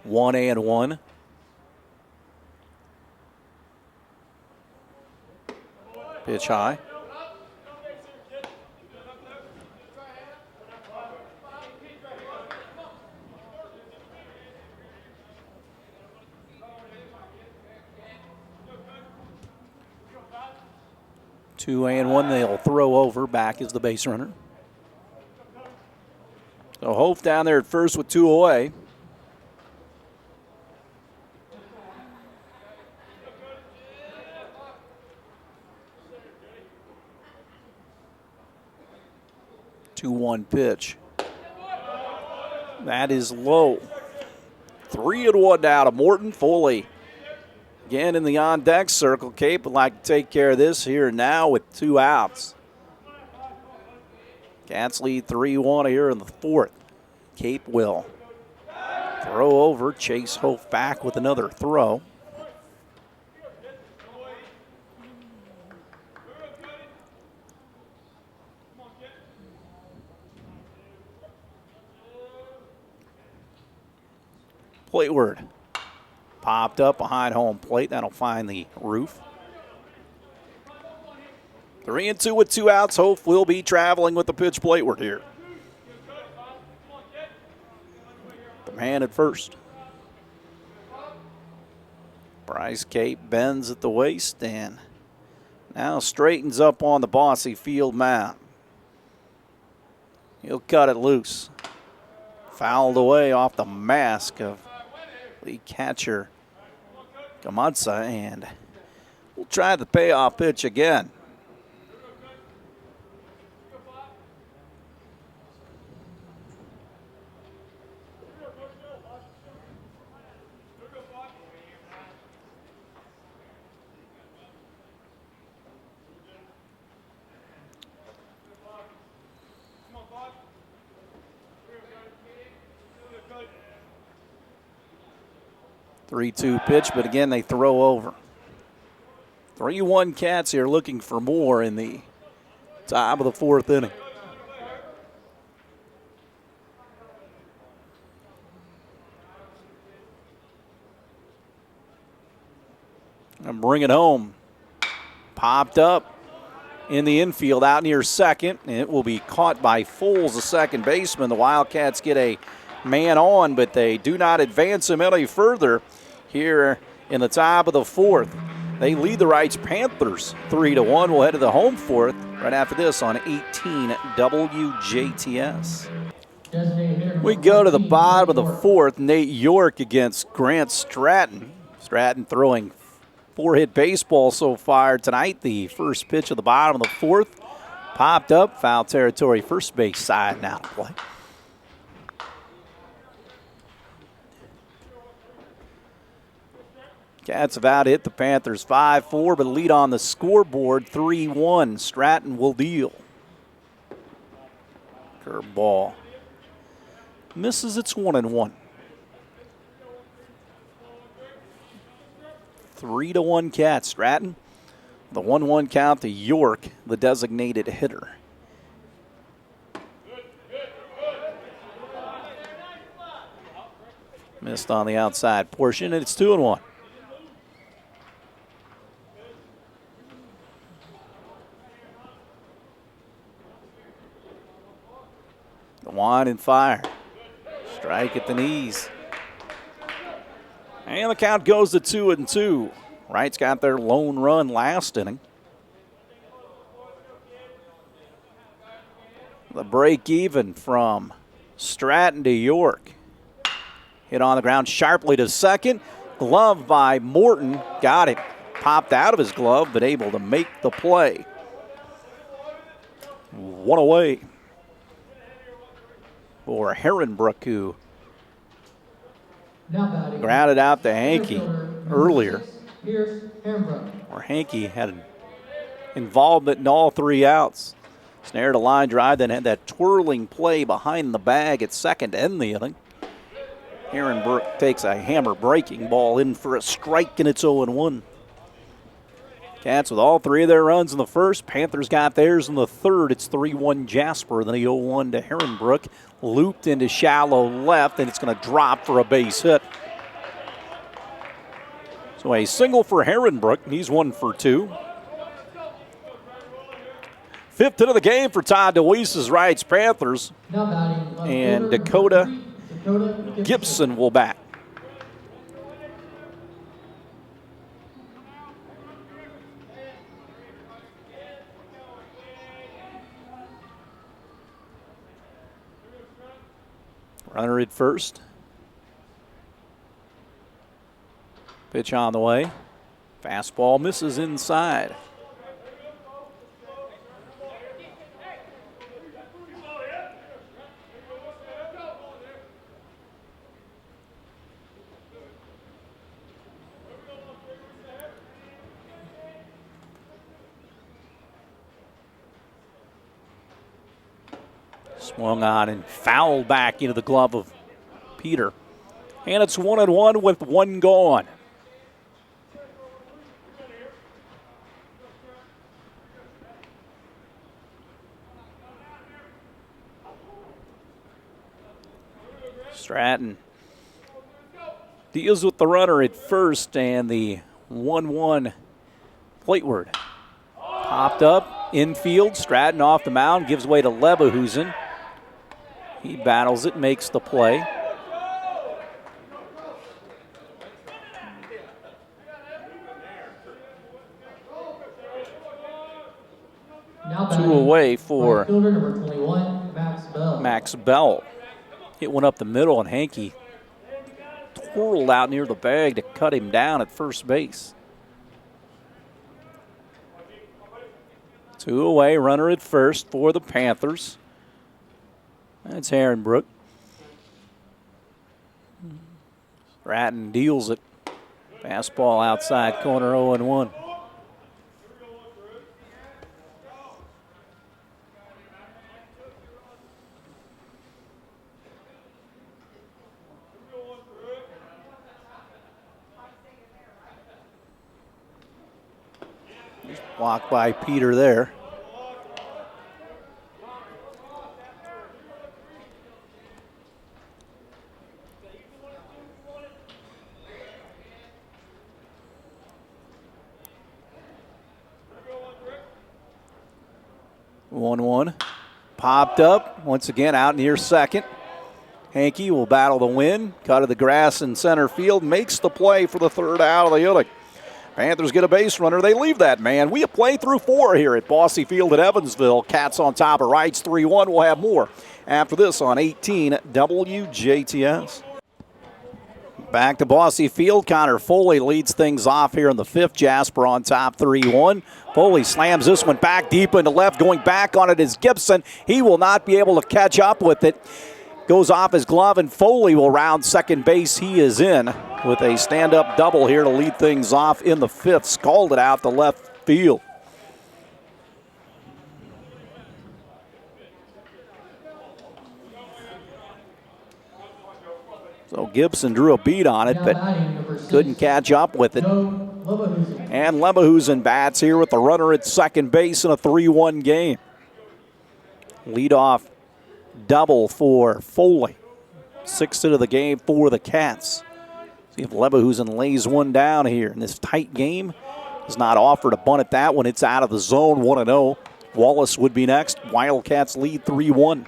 One and one. Pitch high. Two and one, they'll throw over. Back is the base runner. So Hope down there at first with 2 away. Two-one pitch. That is low. 3-1 now to Morton. Foley again in the on-deck circle. Cape would like to take care of this here and now with 2 outs. Cats lead 3-1 here in the fourth. Cape will throw over. Chase Hope back with another throw. Plateward popped up behind home plate. That'll find the roof. 3-2 with 2 outs. Hope will be traveling with the pitch. Plateward here. The man at first. Bryce Cape bends at the waist and now straightens up on the Bossy Field mound. He'll cut it loose. Fouled away off the mask of the catcher, Gutgsell, and we'll try the payoff pitch again. 3-2 pitch, but again, they throw over. 3-1 Cats here looking for more in the top of the fourth inning. And bring it home. Popped up in the infield out near second, and it will be caught by Foles, the second baseman. The Wildcats get a man on, but they do not advance him any further here in the top of the fourth. They lead the Reitz Panthers 3-1. We'll head to the home fourth right after this on 18 WJTS. We go to the bottom of the fourth. Nate York against Grant Stratton. Stratton throwing 4-hit baseball so far tonight. The first pitch of the bottom of the fourth popped up. Foul territory, first base side now to play. Cats have out hit the Panthers 5-4, but lead on the scoreboard 3-1. Stratton will deal. Curveball. Misses, it's 1-1. 3-1 Cats. Stratton, the 1-1 count to York, the designated hitter. Missed on the outside portion, and it's 2-1. The wind and fire. Strike at the knees. And the count goes to 2-2. Wright's got their lone run last inning. The break even from Stratton to York. Hit on the ground sharply to second. Glove by Morton. Got it. Popped out of his glove, but able to make the play. One away for Herrenbrook, who grounded out to Hankey earlier. Where Hankey had an involvement in all three outs. Snared a line drive, then had that twirling play behind the bag at second to end the inning. Herrenbrook takes a hammer breaking ball in for a strike, and it's 0-1. Cats with all three of their runs in the first. Panthers got theirs in the third. It's 3-1 Jasper, then a 0-1 to Herrenbrook. Looped into shallow left, and it's going to drop for a base hit. So a single for Herrenbrook. He's 1 for 2. Fifth hit of the game for Todd DeWeese's Reitz Panthers. And Dakota Gibson will bat. Runner at first. Pitch on the way. Fastball misses inside. Swung on and fouled back into the glove of Peter. And it's 1-1 with one gone. Stratton deals with the runner at first, and the 1-1 plateward. Popped up, infield. Stratton off the mound, gives way to Leverhusen. He battles it, makes the play. Two away for number 21, Max Bell. Max Bell. Hit one up the middle, and Hankey twirled out near the bag to cut him down at first base. Two away, runner at first for the Panthers. That's Herrenbrook. Stratton deals it. Fastball outside corner, 0-1. Blocked by Peter there. One. Popped up. Once again out near second. Hankey will battle the win. Cut of the grass in center field. Makes the play for the third out of the inning. Panthers get a base runner. They leave that man. We have played through 4 here at Bosse Field at Evansville. Cats on top of Reitz 3-1. We'll have more after this on 18 WJTS. Back to Bosse Field. Connor Foley leads things off here in the 5th. Jasper on top 3-1. Foley slams this one back deep into left. Going back on it is Gibson. He will not be able to catch up with it. Goes off his glove, and Foley will round second base. He is in with a stand-up double here to lead things off in the 5th. Scalded out the left field. So Gibson drew a beat on it, but couldn't catch up with it. And Leverhusen bats here with the runner at second base in a 3-1 game. Leadoff double for Foley. 6th into the game for the Cats. See if Leverhusen lays one down here in this tight game. Has not offered a bunt at that one. It's out of the zone, 1-0. Wallace would be next. Wildcats lead 3-1.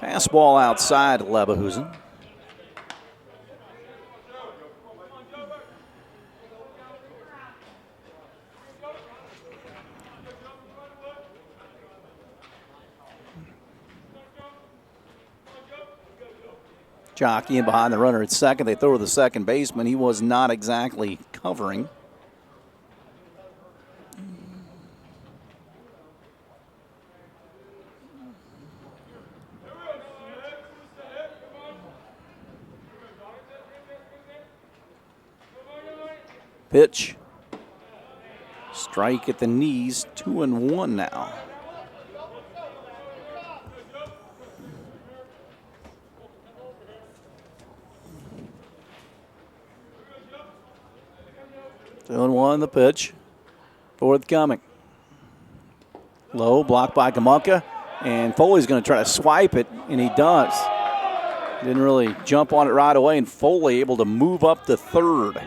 Fastball outside Leverhusen. Jockeying behind the runner at second. They throw to the second baseman. He was not exactly covering. Pitch. Strike at the knees, 2-1 now. Two and one the pitch. Forthcoming. Low, blocked by Gamunka. And Foley's going to try to swipe it, and he does. Didn't really jump on it right away, and Foley able to move up to third.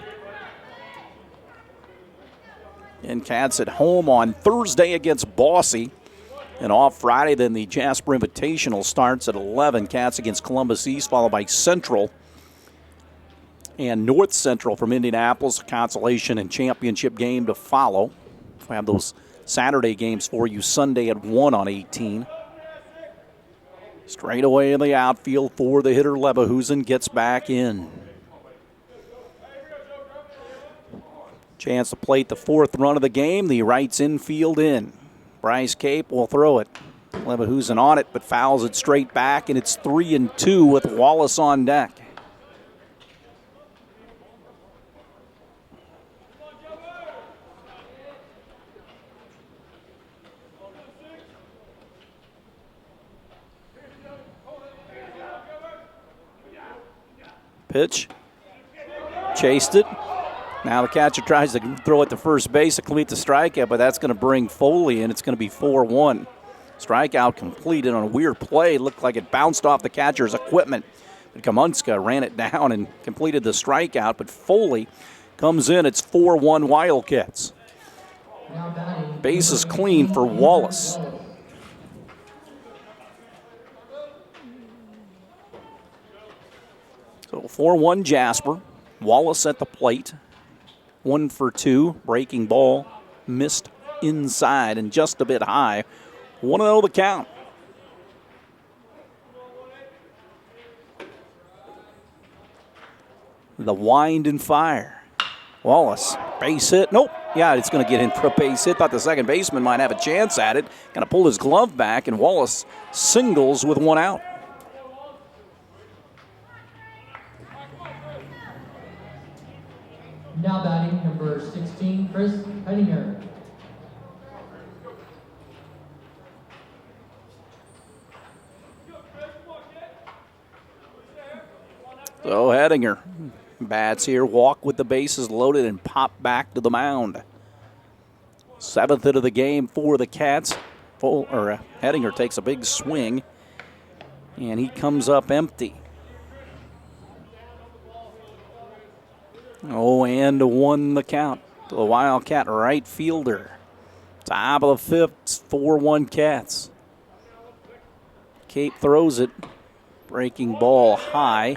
And Cats at home on Thursday against Bosse. And off Friday, then the Jasper Invitational starts at 11. Cats against Columbus East, followed by Central and North Central from Indianapolis. A consolation and championship game to follow. We'll have those Saturday games for you Sunday at 1 on 18. Straight away in the outfield for the hitter. Leverhusen gets back in. Chance to plate the 4th run of the game. The Reitz infield in. Bryce Cape will throw it. Leverhusen on it, but fouls it straight back, and it's 3-2 with Wallace on deck. Pitch. Chased it. Now the catcher tries to throw it to first base to complete the strikeout, but that's going to bring Foley in. It's going to be 4-1. Strikeout completed on a weird play. Looked like it bounced off the catcher's equipment. But Kamunska ran it down and completed the strikeout, but Foley comes in. It's 4-1 Wildcats. Base is clean for Wallace. So 4-1 Jasper. Wallace at the plate. 1 for 2. Breaking ball. Missed inside and just a bit high. 1-0 the count. The wind and fire. Wallace. Base hit. Nope. Yeah, it's going to get in for a base hit. Thought the second baseman might have a chance at it. Going to pull his glove back, and Wallace singles with 1 out. Now batting number number 16, Chris Hedinger. So Hedinger bats here, walk with the bases loaded and pop back to the mound. 7th hit of the game for the Cats. Hedinger takes a big swing, and he comes up empty. 0-1 the count to the Wildcat right fielder. Top of the 5th, 4-1 Cats. Cape throws it. Breaking ball high.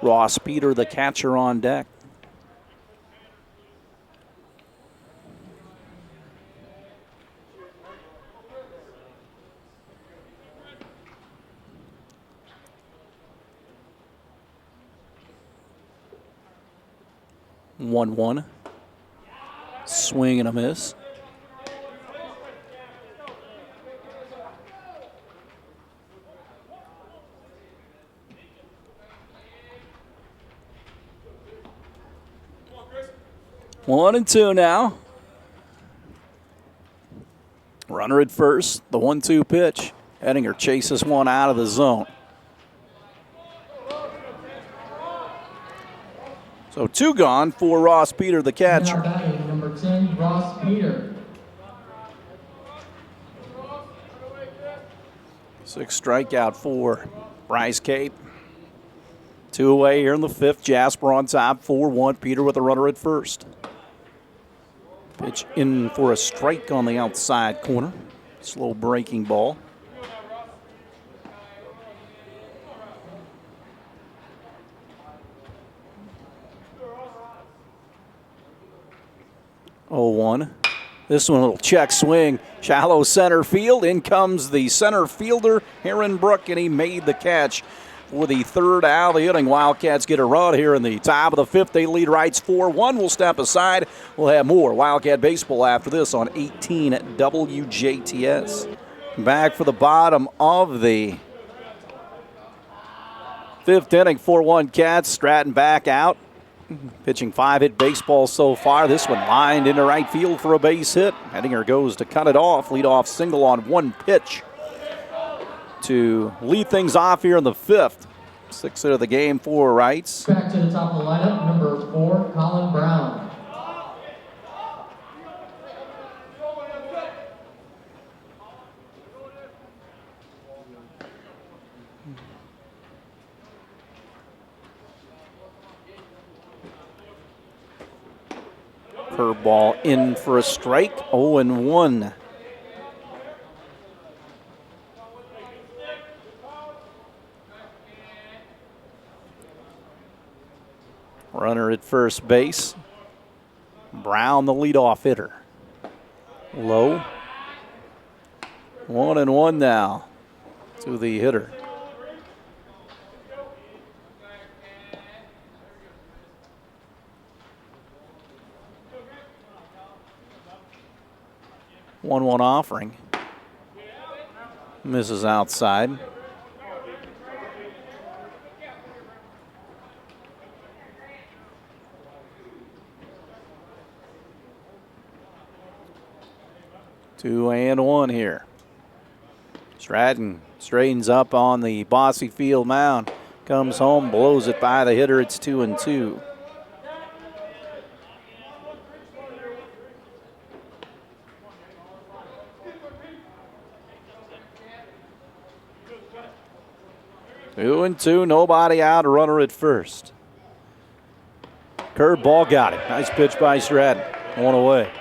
Ross Peter, the catcher, on deck. One. Swing and a miss. One and two now. Runner at first. The 1-2 pitch. Hedinger chases one out of the zone. So 2 gone for Ross Peter, the catcher. Now batting, number 10, Ross Peter. 6 strikeout for Bryce Cape. 2 away here in the 5th. Jasper on top, 4-1. Peter with a runner at first. Pitch in for a strike on the outside corner. Slow breaking ball. Oh, 1. This one, a little check swing. Shallow center field. In comes the center fielder, Aaron Brook, and he made the catch for the 3rd out of the inning. Wildcats get a run here in the top of the 5th. They lead Reitz 4-1. We'll step aside. We'll have more Wildcat baseball after this on 18 at WJTS. Back for the bottom of the 5th inning, 4-1 Cats. Stratton back out. Pitching 5-hit baseball so far. This one lined into right field for a base hit. Hedinger goes to cut it off. Leadoff single on 1 pitch to lead things off here in the 5th. 6th hit of the game for Reitz. Back to the top of the lineup, number 4, Colin Brown. Curveball in for a strike. 0-1. Runner at first base. Brown, the leadoff hitter. Low. 1-1 now to the hitter. One offering. Misses outside. Two and one here. Stratton straightens up on the Bossy Field mound. Comes home, blows it by the hitter. It's 2-2. 2-2, nobody out, a runner at first. Curveball got it. Nice pitch by Stratton. 1 away.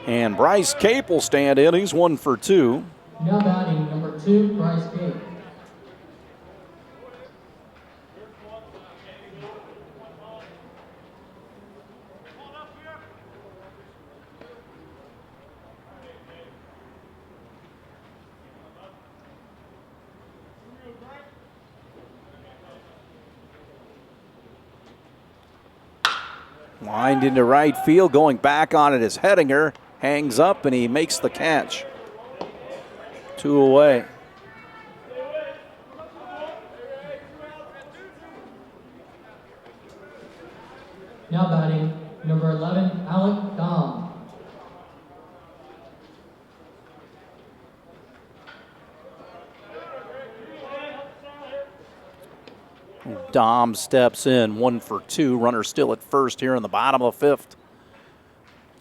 And Bryce Cape will stand in. He's 1 for 2. Now batting, number 2, Bryce Cape. Lined into right field, going back on it is Hedinger. Hangs up and he makes the catch. 2 away. Now batting, number 11, Alec Dom. Dom steps in, 1 for 2. Runner still at first here in the bottom of the 5th.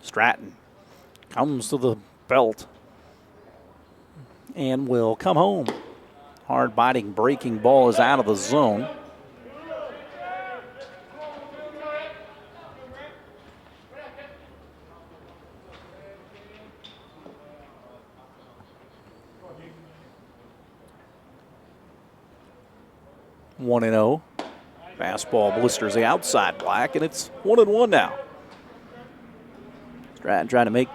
Stratton comes to the belt and will come home. Hard biting breaking ball is out of the zone. One and 0. Fastball blisters the outside black, and it's 1-1 now. Stratton trying to make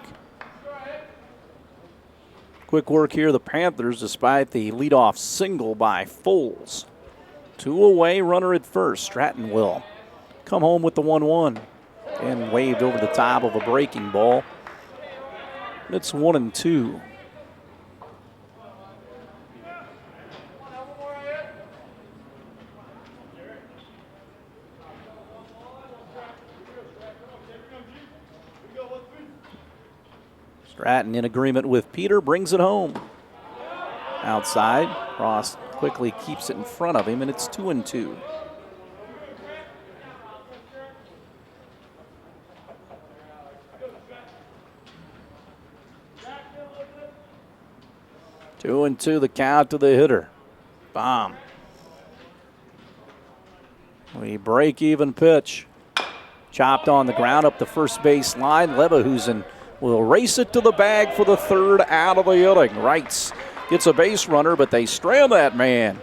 quick work here. The Panthers, despite the leadoff single by Foles. 2 away, runner at first. Stratton will come home with the 1-1 and waved over the top of a breaking ball. It's 1-2. Stratton in agreement with Peter, brings it home. Outside, Ross quickly keeps it in front of him, and it's 2-2. Two and two, the count to the hitter. Bomb. We break even pitch. Chopped on the ground up the first base line. Leverhusen will race it to the bag for the 3rd out of the inning. Reitz gets a base runner, but they strand that man.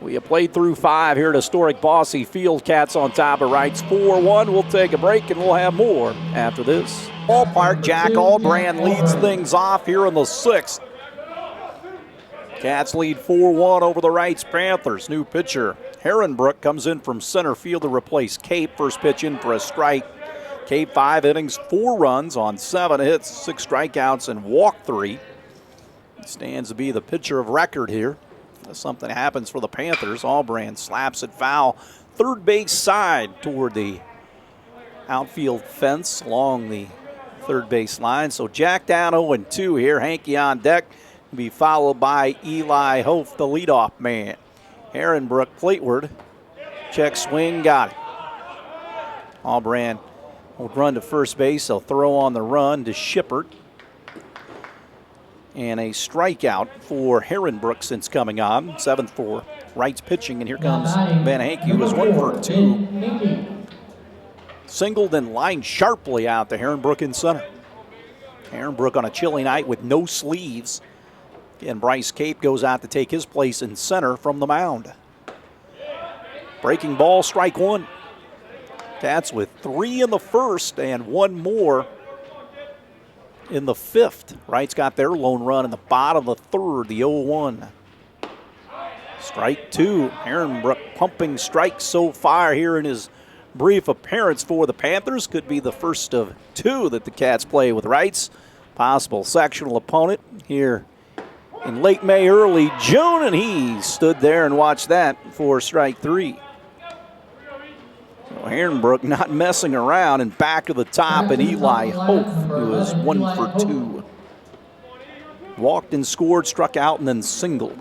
We have played through 5 here at historic Bosse Field. Cats on top of Reitz 4-1. We'll take a break and we'll have more after this. Ballpark, Jack Allbrand leads things off here in the 6th. Cats lead 4-1 over the Reitz Panthers. New pitcher Herrenbrook comes in from center field to replace Cape. First pitch in for a strike. Cape 5 innings, 4 runs on 7 hits, 6 strikeouts, and walked 3. Stands to be the pitcher of record here. If something happens for the Panthers, Allbrand slaps it foul. Third base side toward the outfield fence along the third base line. So Jack down 0-2 here. Hankey on deck. Be followed by Eli Hof, the leadoff man. Herrenbrook plateward. Check swing, got it. Allbrand will run to first base. They'll throw on the run to Shippert. And a strikeout for Herrenbrook since coming on. 7th for Reitz pitching, and here comes Ben Hankey, who was 1 for 2. Singled and lined sharply out to Herrenbrook in center. Herrenbrook on a chilly night with no sleeves. And Bryce Cape goes out to take his place in center from the mound. Breaking ball, strike 1. Cats with 3 in the 1st and 1 more in the 5th. Reitz got their lone run in the bottom of the 3rd, the 0-1. Strike 2. Herrenbrook pumping strikes so far here in his brief appearance for the Panthers. Could be the first of 2 that the Cats play with Reitz. Possible sectional opponent here in late May, early June, and he stood there and watched that for strike 3. So Herrenbrook not messing around, and back to the top, and Eli Hof, who is 1 for 2. Walked and scored, struck out, and then singled.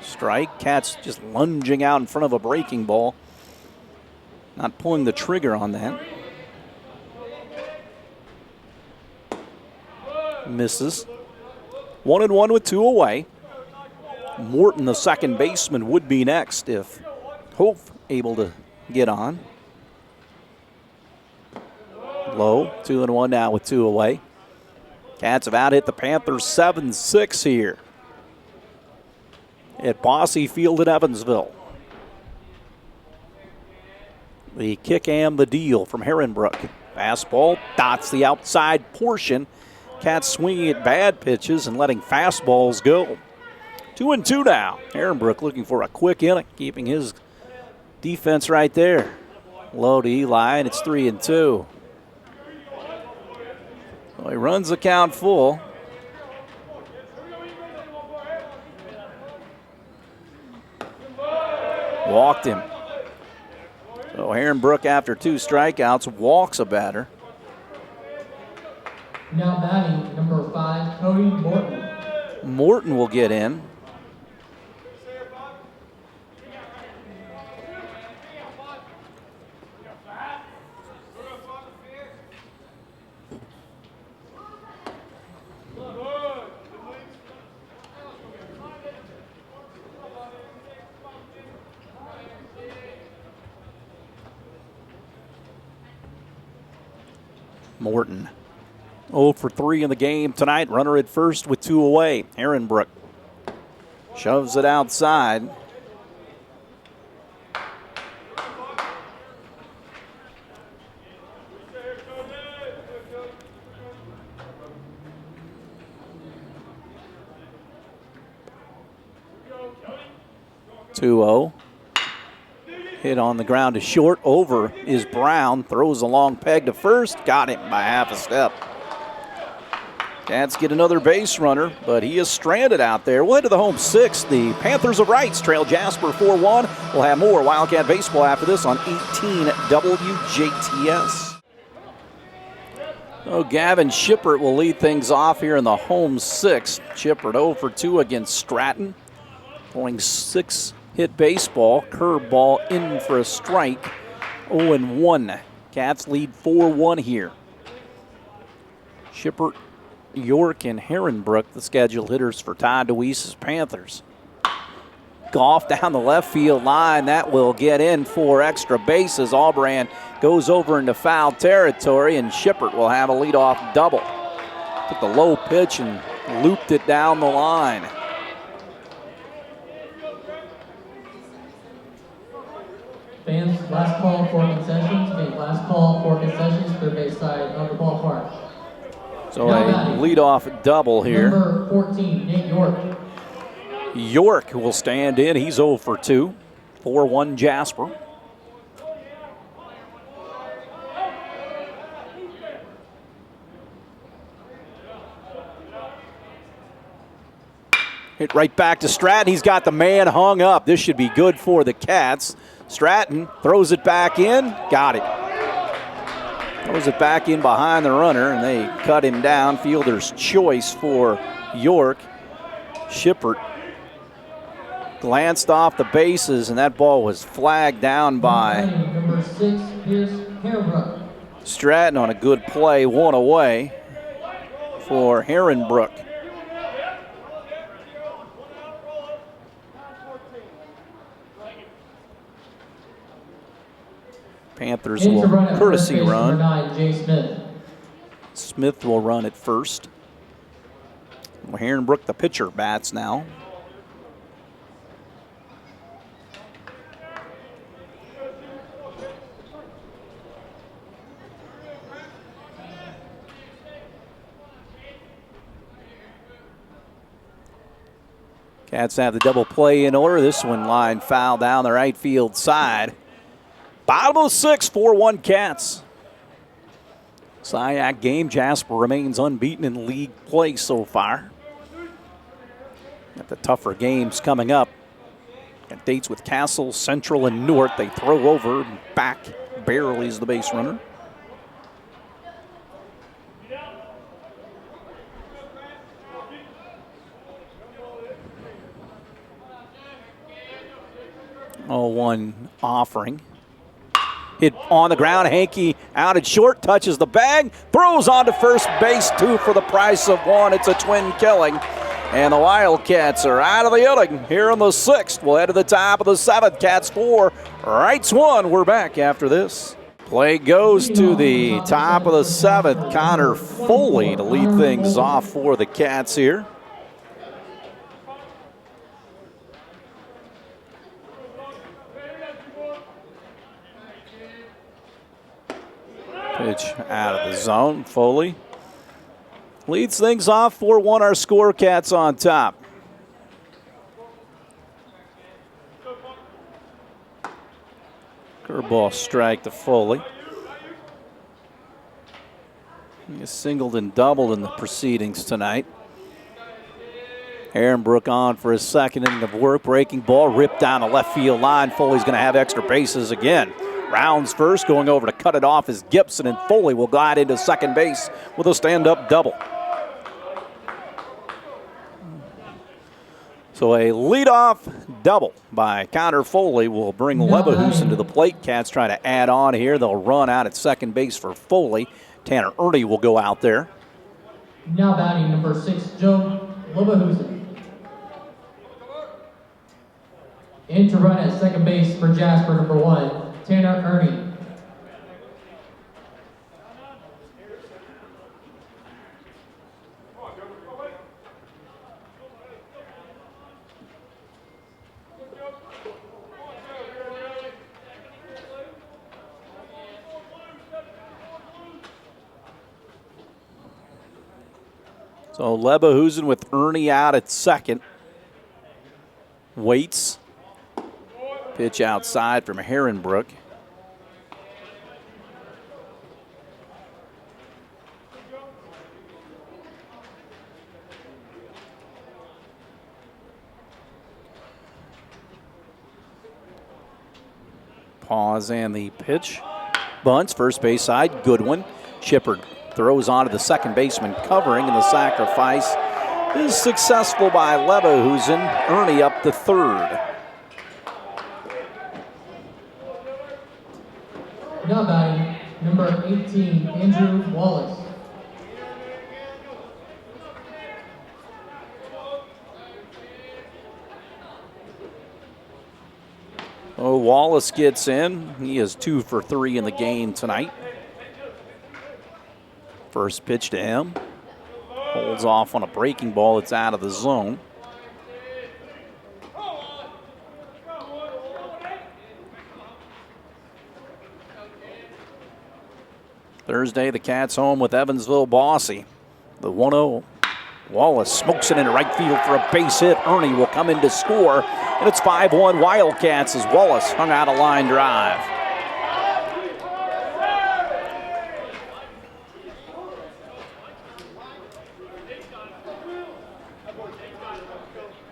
Strike. Cats just lunging out in front of a breaking ball. Not pulling the trigger on that. Misses. 1-1 with 2 away. Morton, the second baseman, would be next if Hof able to get on. Low, 2-1 now with 2 away. Cats have out-hit the Panthers 7-6 here at Bosse Field in Evansville. The kick and the deal from Herrenbrook. Fastball dots the outside portion. Cats swinging at bad pitches and letting fastballs go. 2-2 now. Herrenbrook looking for a quick inning, keeping his defense right there. Low to Eli, and it's 3-2. Well, he runs the count full. walked him. So Herrenbrook, after 2 strikeouts, walks a batter. Now batting number 5, Cody Morton. Morton will get in. Morton 0 for 3 in the game tonight. Runner at first with 2 away. Herrenbrook shoves it outside. Two-0. Hit on the ground to short. Over is Brown. Throws a long peg to first. Got him by half a step. Cats get another base runner, but he is stranded out there. We'll head to the home 6. The Panthers of Reitz trail Jasper 4-1. We'll have more Wildcat baseball after this on 18 WJTS. Oh, Gavin Shippert will lead things off here in the home 6. Shippert 0 for 2 against Stratton. Throwing 6-hit baseball. Curveball in for a strike. 0-1. Cats lead 4-1 here. Shippert, York, and Herrenbrook, the scheduled hitters for Todd DeWeese's Panthers. Golf down the left field line. That will get in for extra bases. Albrand goes over into foul territory, and Shippert will have a leadoff double. Took the low pitch and looped it down the line. Fans, last call for concessions. Okay, last call for concessions, third base side of the ballpark. So a leadoff double here. Number 14, Nick York. York will stand in. He's 0 for 2. 4-1 Jasper. Hit right back to Stratton. He's got the man hung up. This should be good for the Cats. Stratton throws it back in. Got it. Throws it back in behind the runner, and they cut him down. Fielder's choice for York. Shippert glanced off the bases, and that ball was flagged down by Number 6, Pierce Herrenbrook. Stratton on a good play. 1 away for Herrenbrook. Panthers will courtesy run. Number 9, Jay Smith. Smith will run at first. Well, Herrenbrook, the pitcher, bats now. Cats have the double play in order. This one line foul down the right field side. Bottom of the 6th, 4-1 Cats. SIAC game. Jasper remains unbeaten in league play so far. Got the tougher games coming up. Got dates with Castle, Central, and North. They throw over and back. Barely is the base runner. Oh, 1 offering. Hit on the ground. Hankey out at short, touches the bag, throws on to first base. 2 for the price of 1. It's a twin killing. And the Wildcats are out of the inning here in the 6th. We'll head to the top of the 7th. Cats 4, Reitz 1. We're back after this. Play goes to the top of the 7th. Connor Foley to lead things off for the Cats here. Pitch out of the zone. Foley leads things off. 4-1 our score. Cats on top. Curveball strike to Foley. He has singled and doubled in the proceedings tonight. Herrenbrook on for his second inning of work. Breaking ball ripped down the left field line. Foley's going to have extra bases again. Rounds first, going over to cut it off is Gibson, and Foley will glide into second base with a stand-up double. So a leadoff double by Connor Foley will bring Leverhusen to the plate. Cats try to add on here. They'll run out at second base for Foley. Tanner Ernie will go out there. Now batting number 6, Joe Leverhusen. In to run at second base for Jasper, number 1, Tanner Ernie. So Leverhusen with Ernie out at second. Waits. Pitch outside from Herrenbrook. Pause and the pitch. Bunts, first base side, Goodwin. Shepard throws on to the second baseman covering, and the sacrifice is successful by Leverhusen. Ernie up to third. Now batting number 18, Andrew Wallace. Oh, Wallace gets in. He is 2 for 3 in the game tonight. First pitch to him. Holds off on a breaking ball that's out of the zone. Thursday, the Cats home with Evansville Bossy. The 1-0. Wallace smokes it into right field for a base hit. Ernie will come in to score, and it's 5-1 Wildcats as Wallace hung out a line drive.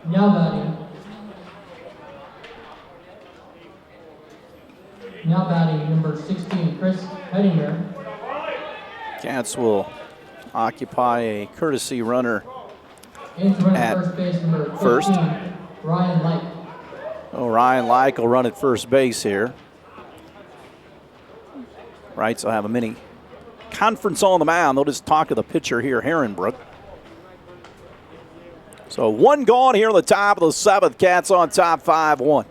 Now batting. Now batting number 16, Chris Hedinger. Cats will occupy a courtesy runner In to run at first base number 15, first. Ryan Light. Oh, Ryan Like will run at first base here. Reitz will have a mini conference on the mound. They'll just talk to the pitcher here, Herrenbrook. So one gone here in the top of the 7th. Cats on top 5-1.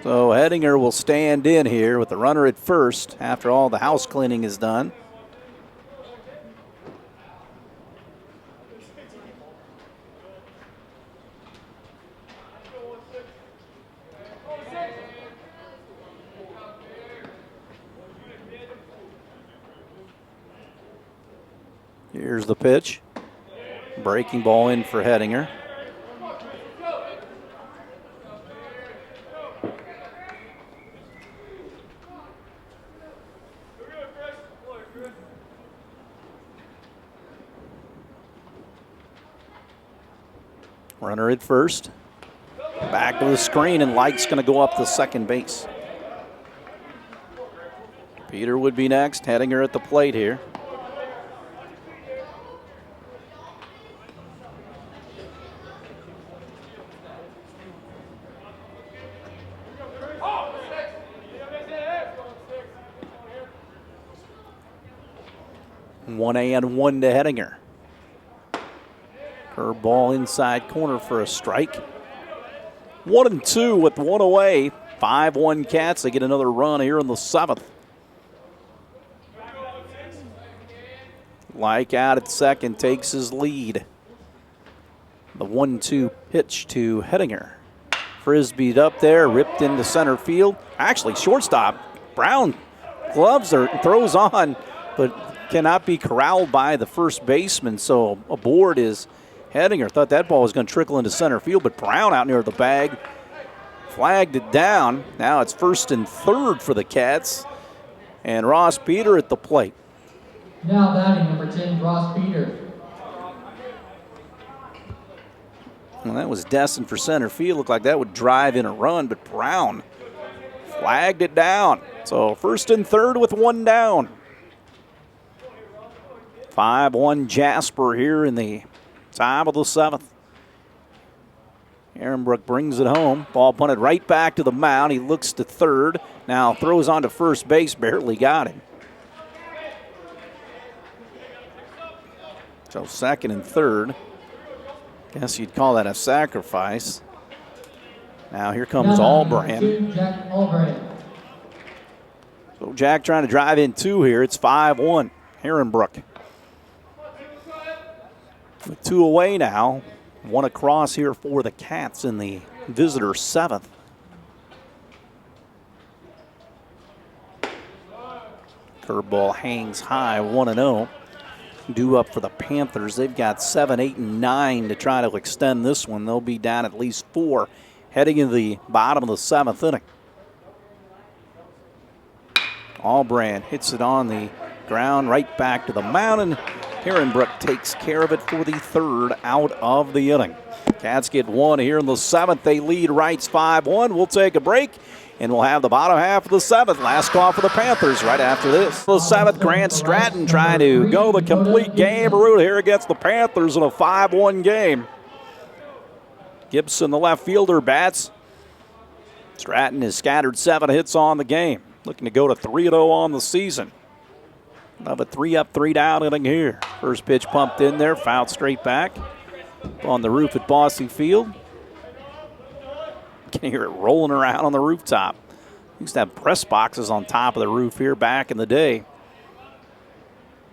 So Hedinger will stand in here with the runner at first after all the house cleaning is done. Here's the pitch. Breaking ball in for Hedinger. Runner at first. Back to the screen, and Light's going to go up to second base. Peter would be next. Hedinger at the plate here. One and one to Hedinger. Curveball inside corner for a strike. 1-2 with one away. 5-1 Cats. They get another run here in the 7th. Like out at second, takes his lead. The 1-2 pitch to Hettinger. Frisbeed up there, ripped into center field. Actually, shortstop. Brown gloves or throws on, but cannot be corralled by the first baseman. So aboard is Hettinger. Thought that ball was going to trickle into center field, but Brown out near the bag flagged it down. Now it's 1st and 3rd for the Cats, and Ross Peter at the plate. Now batting number 10, Ross Peter. Well, that was destined for center field. Looked like that would drive in a run, but Brown flagged it down. So 1st and 3rd with 1 down. 5-1 Jasper here in the top of the 7th. Ehrenbrook brings it home. Ball punted right back to the mound. He looks to third. Now throws on to first base. Barely got him. So 2nd and 3rd. Guess you'd call that a sacrifice. Now here comes Albran. Jack Albran. So Jack trying to drive in 2 here. It's 5-1. Ehrenbrook. With 2 away now. 1 across here for the Cats in the visitor 7th. Curveball hangs high, 1-0. Due up for the Panthers. They've got 7, 8, and 9 to try to extend this one. They'll be down at least 4 heading into the bottom of the 7th inning. Albran hits it on the ground right back to the mound, and Ehrenbrook takes care of it for the 3rd out of the inning. Cats get 1 here in the 7th. They lead Reitz 5-1. We'll take a break, and we'll have the bottom half of the 7th. Last call for the Panthers right after this. The 7th, Grant Stratton trying to go the complete game route here against the Panthers in a 5-1 game. Gibson, the left fielder, bats. Stratton has scattered 7 hits on the game. Looking to go to 3-0 on the season. Another 3-up, 3-down inning here. First pitch pumped in there, fouled straight back. On the roof at Bossy Field. You can hear it rolling around on the rooftop. Used to have press boxes on top of the roof here back in the day.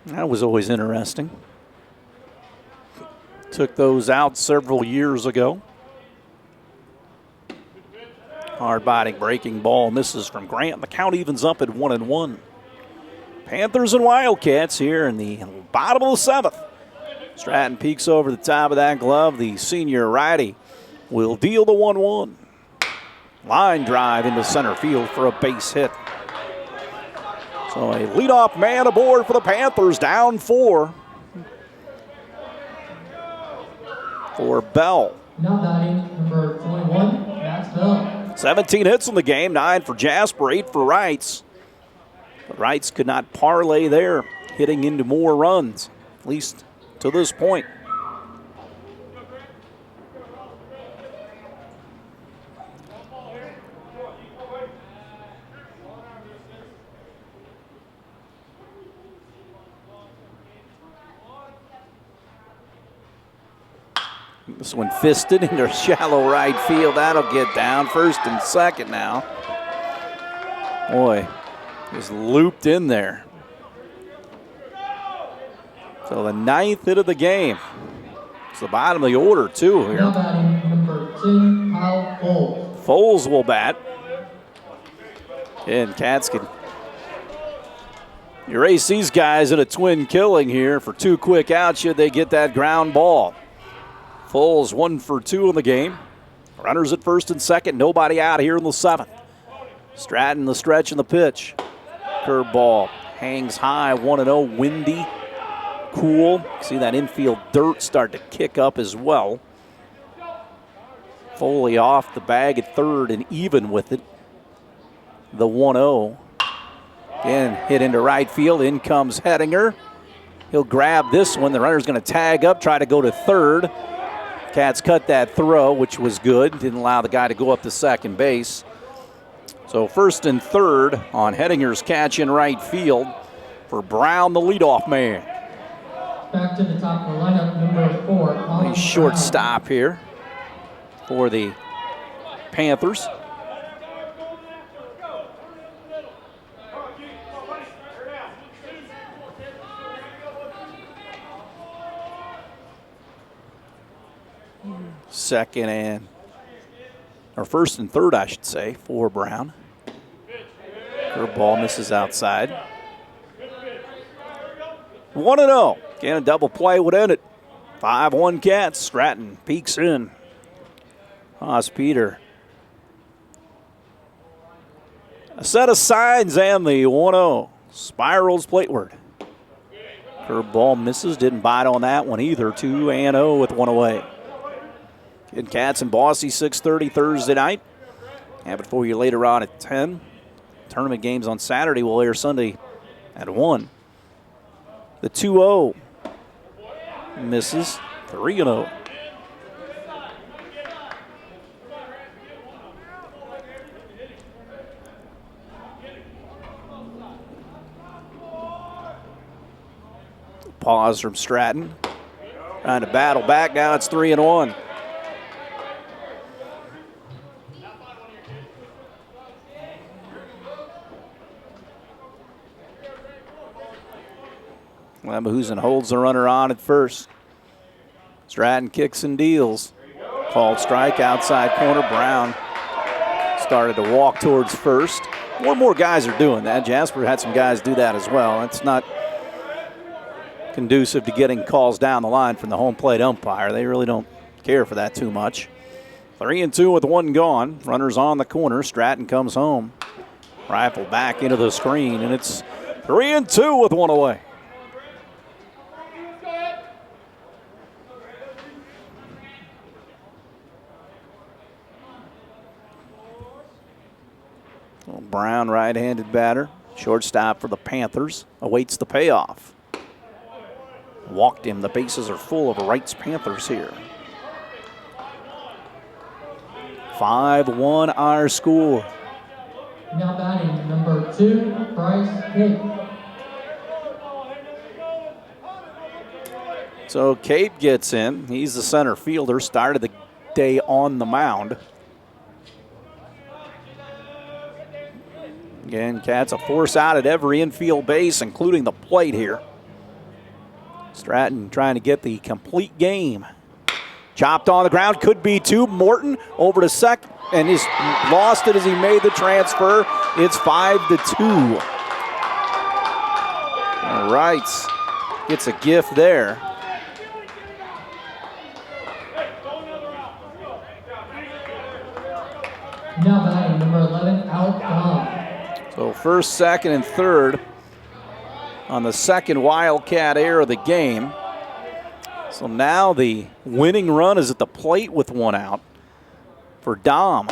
That was always interesting. Took those out several years ago. Hard-biting breaking ball misses from Grant. The count evens up at 1-1. Panthers and Wildcats here in the bottom of the 7th. Stratton peeks over the top of that glove. The senior righty will deal the 1-1. Line drive into center field for a base hit. So a leadoff man aboard for the Panthers, down 4 for Bell. Now batting number 21, Max Bell. 17 hits in the game, 9 for Jasper, 8 for Reitz. But Reitz could not parlay there, hitting into more runs, at least to this point. This one fisted into shallow right field. That'll get down. 1st and 2nd now. Boy, just looped in there. So the 9th hit of the game. It's the bottom of the order, too, here. Now batting number 2, Kyle Foles. Foles will bat. And Cats can erase these guys in a twin killing here for 2 quick outs should they get that ground ball. Foles 1 for 2 in the game. Runners at 1st and 2nd. Nobody out here in the 7th. Stratton the stretch and the pitch. Curveball hangs high, 1-0, windy, cool. See that infield dirt start to kick up as well. Foley off the bag at 3rd and even with it. The 1-0. Again, hit into right field. In comes Hettinger. He'll grab this one. The runner's going to tag up, try to go to 3rd. Cats cut that throw, which was good. Didn't allow the guy to go up to second base. So 1st and 3rd on Hettinger's catch in right field for Brown, the leadoff man. Back to the top of the lineup, number 4. Nice short stop here for the Panthers. First and third, I should say, for Brown. Curveball misses outside. 1-0. Again, a double play would end it. 5-1 Cats. Stratton peeks in. Peter. A set of signs and the 1-0. Spirals plateward. Curveball misses. Didn't bite on that one either. 2-0 with one away. Again, Cats and Boise, 6:30 Thursday night. Have it for you later on at 10. Tournament games on Saturday will air Sunday at 1. The 2-0 misses. 3-0. Pause from Stratton. Trying to battle back. Now it's 3-1. Leverhusen holds the runner on at first. Stratton kicks and deals. Called strike outside corner. Brown started to walk towards first. More and more guys are doing that. Jasper had some guys do that as well. It's not conducive to getting calls down the line from the home plate umpire. They really don't care for that too much. 3-2 with one gone. Runners on the corner. Stratton comes home. Rifle back into the screen, and it's 3-2 with one away. Brown, right-handed batter. Shortstop for the Panthers. Awaits the payoff. Walked him. The bases are full of Reitz Panthers here. 5-1 our score. Now batting number 2, Bryce Cape. So Cape gets in. He's the center fielder. Started the day on the mound. Again, Cats a force out at every infield base, including the plate here. Stratton trying to get the complete game. Chopped on the ground, could be two. Morton over to second, and he's lost it as he made the transfer. It's 5-2. Reitz gets a gift there. Now batting number 11, Alec Dom. So first, second, and third on the second Wildcat error of the game. So now the winning run is at the plate with one out for Dom.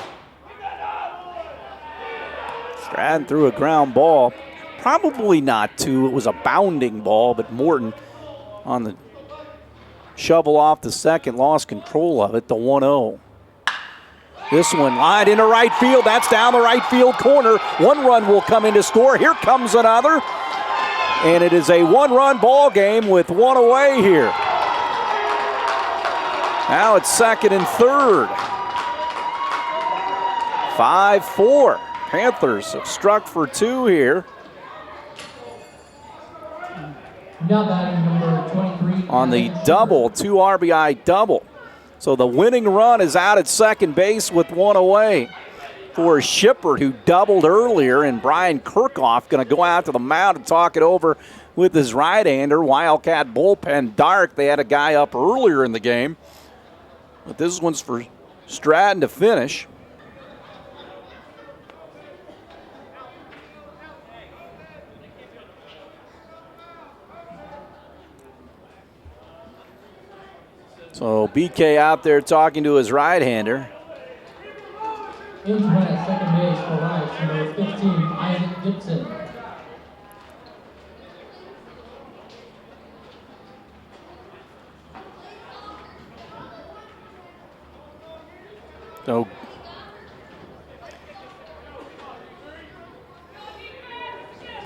Stratton threw a ground ball. Probably not two. It was a bounding ball, but Morton on the shovel off the second lost control of it, the 1-0. This one lined into right field. That's down the right field corner. One run will come in to score. Here comes another. And it is a one-run ball game with one away here. Now it's second and third. 5-4. Panthers have struck for two here. Now batting number 23. On the double, 2 RBI double. So the winning run is out at second base with one away for Shipper, who doubled earlier, and Brian Kirchhoff going to go out to the mound and talk it over with his right-hander. Wildcat bullpen dark. They had a guy up earlier in the game. But this one's for Stratton to finish. So BK out there talking to his right-hander. Into at second base for Reitz, number 15, Isaac Gibson. So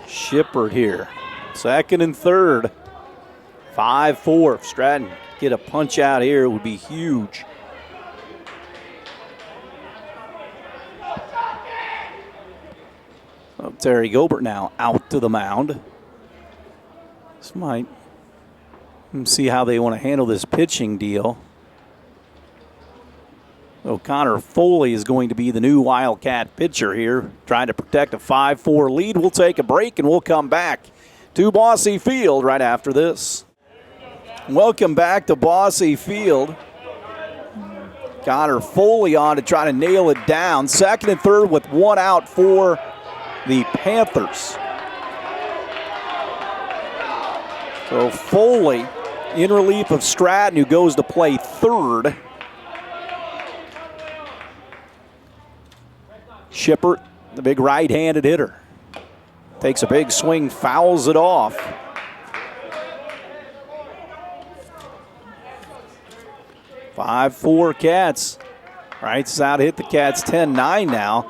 Shipper here. Second and third. 5-4. If Stratton get a punch out here, it would be huge. So Terry Gobert now out to the mound. This might see how they want to handle this pitching deal. So Connor Foley is going to be the new Wildcat pitcher here, trying to protect a 5-4 lead. We'll take a break and we'll come back to Bosse Field right after this. Welcome back to Bosse Field. Connor Foley on to try to nail it down. Second and third with one out for the Panthers. So Foley in relief of Stratton, who goes to play third. Shipper, the big right-handed hitter, takes a big swing, fouls it off. "5-4 Cats. Reitz out hit the Cats 10-9 now.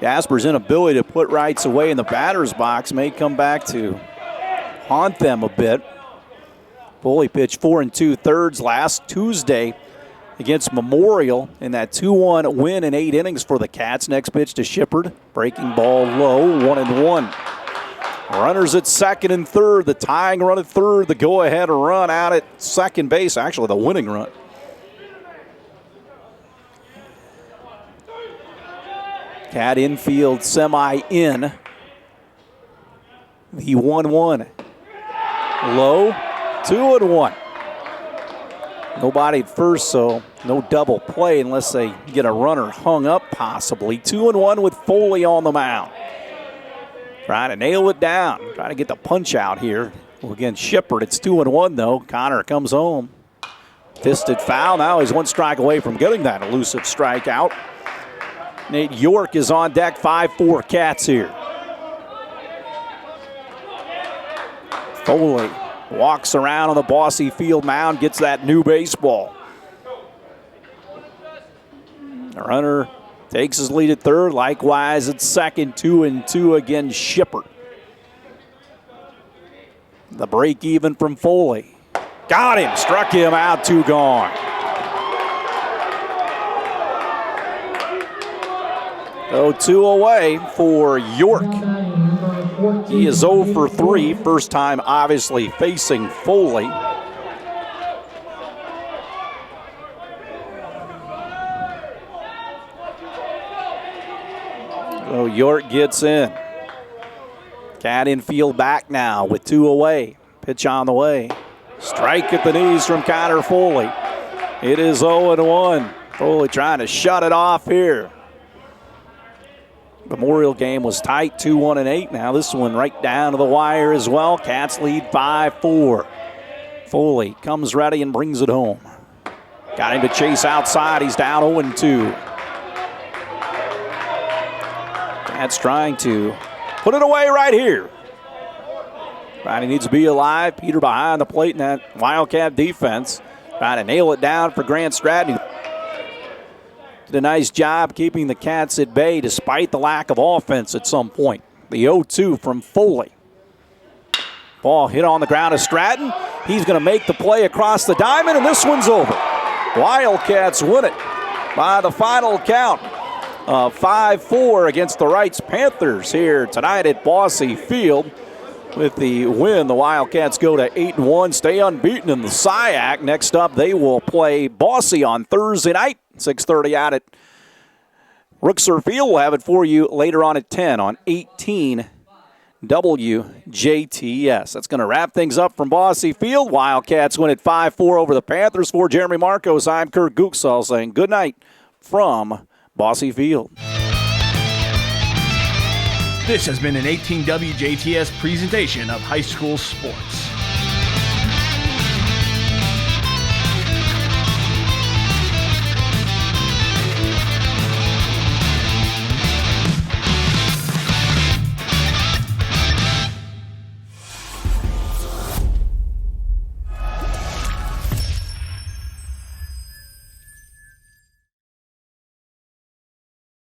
Jasper's inability to put Reitz away in the batter's box may come back to haunt them a bit. Foley pitched 4 2/3 last Tuesday against Memorial in that 2-1 win in 8 innings for the Cats. Next pitch to Shipper. Breaking ball low, 1-1. Runners at second and third. The tying run at third. The go-ahead run out at second base. Actually, the winning run. Cat infield semi in. The 1-1. Low, 2-1. Nobody at first, so no double play unless they get a runner hung up possibly. 2-1 with Foley on the mound. Trying to nail it down. Trying to get the punch out here. Well, again, Shipper, it's 2-1 though. Connor comes home. Fisted foul. Now he's one strike away from getting that elusive strikeout. Nate York is on deck. 5-4 Cats here. Foley walks around on the Bosse Field mound, gets that new baseball. The runner takes his lead at third. Likewise at second, 2-2 again, Shipper. The break even from Foley. Got him, struck him out, 2 gone. So 2 away for York. He is 0 for 3, first time obviously facing Foley. So York gets in. Cat infield back now with 2 away. Pitch on the way. Strike at the knees from Connor Foley. It is 0-1. Foley trying to shut it off here. Memorial game was tight, 2-1 and 8. Now this one right down to the wire as well. Cats lead 5-4. Foley comes ready and brings it home. Got him to chase outside. He's down 0-2. Cats trying to put it away right here. Ronnie needs to be alive. Peter behind the plate in that Wildcat defense. Trying to nail it down for Grant Stratton. Did a nice job keeping the Cats at bay despite the lack of offense at some point. The 0-2 from Foley. Ball hit on the ground to Stratton. He's going to make the play across the diamond, and this one's over. Wildcats win it by the final count of 5-4 against the Reitz Panthers here tonight at Bosse Field. With the win, the Wildcats go to 8-1, stay unbeaten in the SIAC. Next up, they will play Bosse on Thursday night, 6:30 out at Rookser Field. We'll have it for you later on at 10 on 18 WJTS. That's going to wrap things up from Bosse Field. Wildcats win at 5-4 over the Panthers. For Jeremy Markos, I'm Kurt Gutgsell saying good night from Bosse Field. This has been an 18 WJTS presentation of high school sports.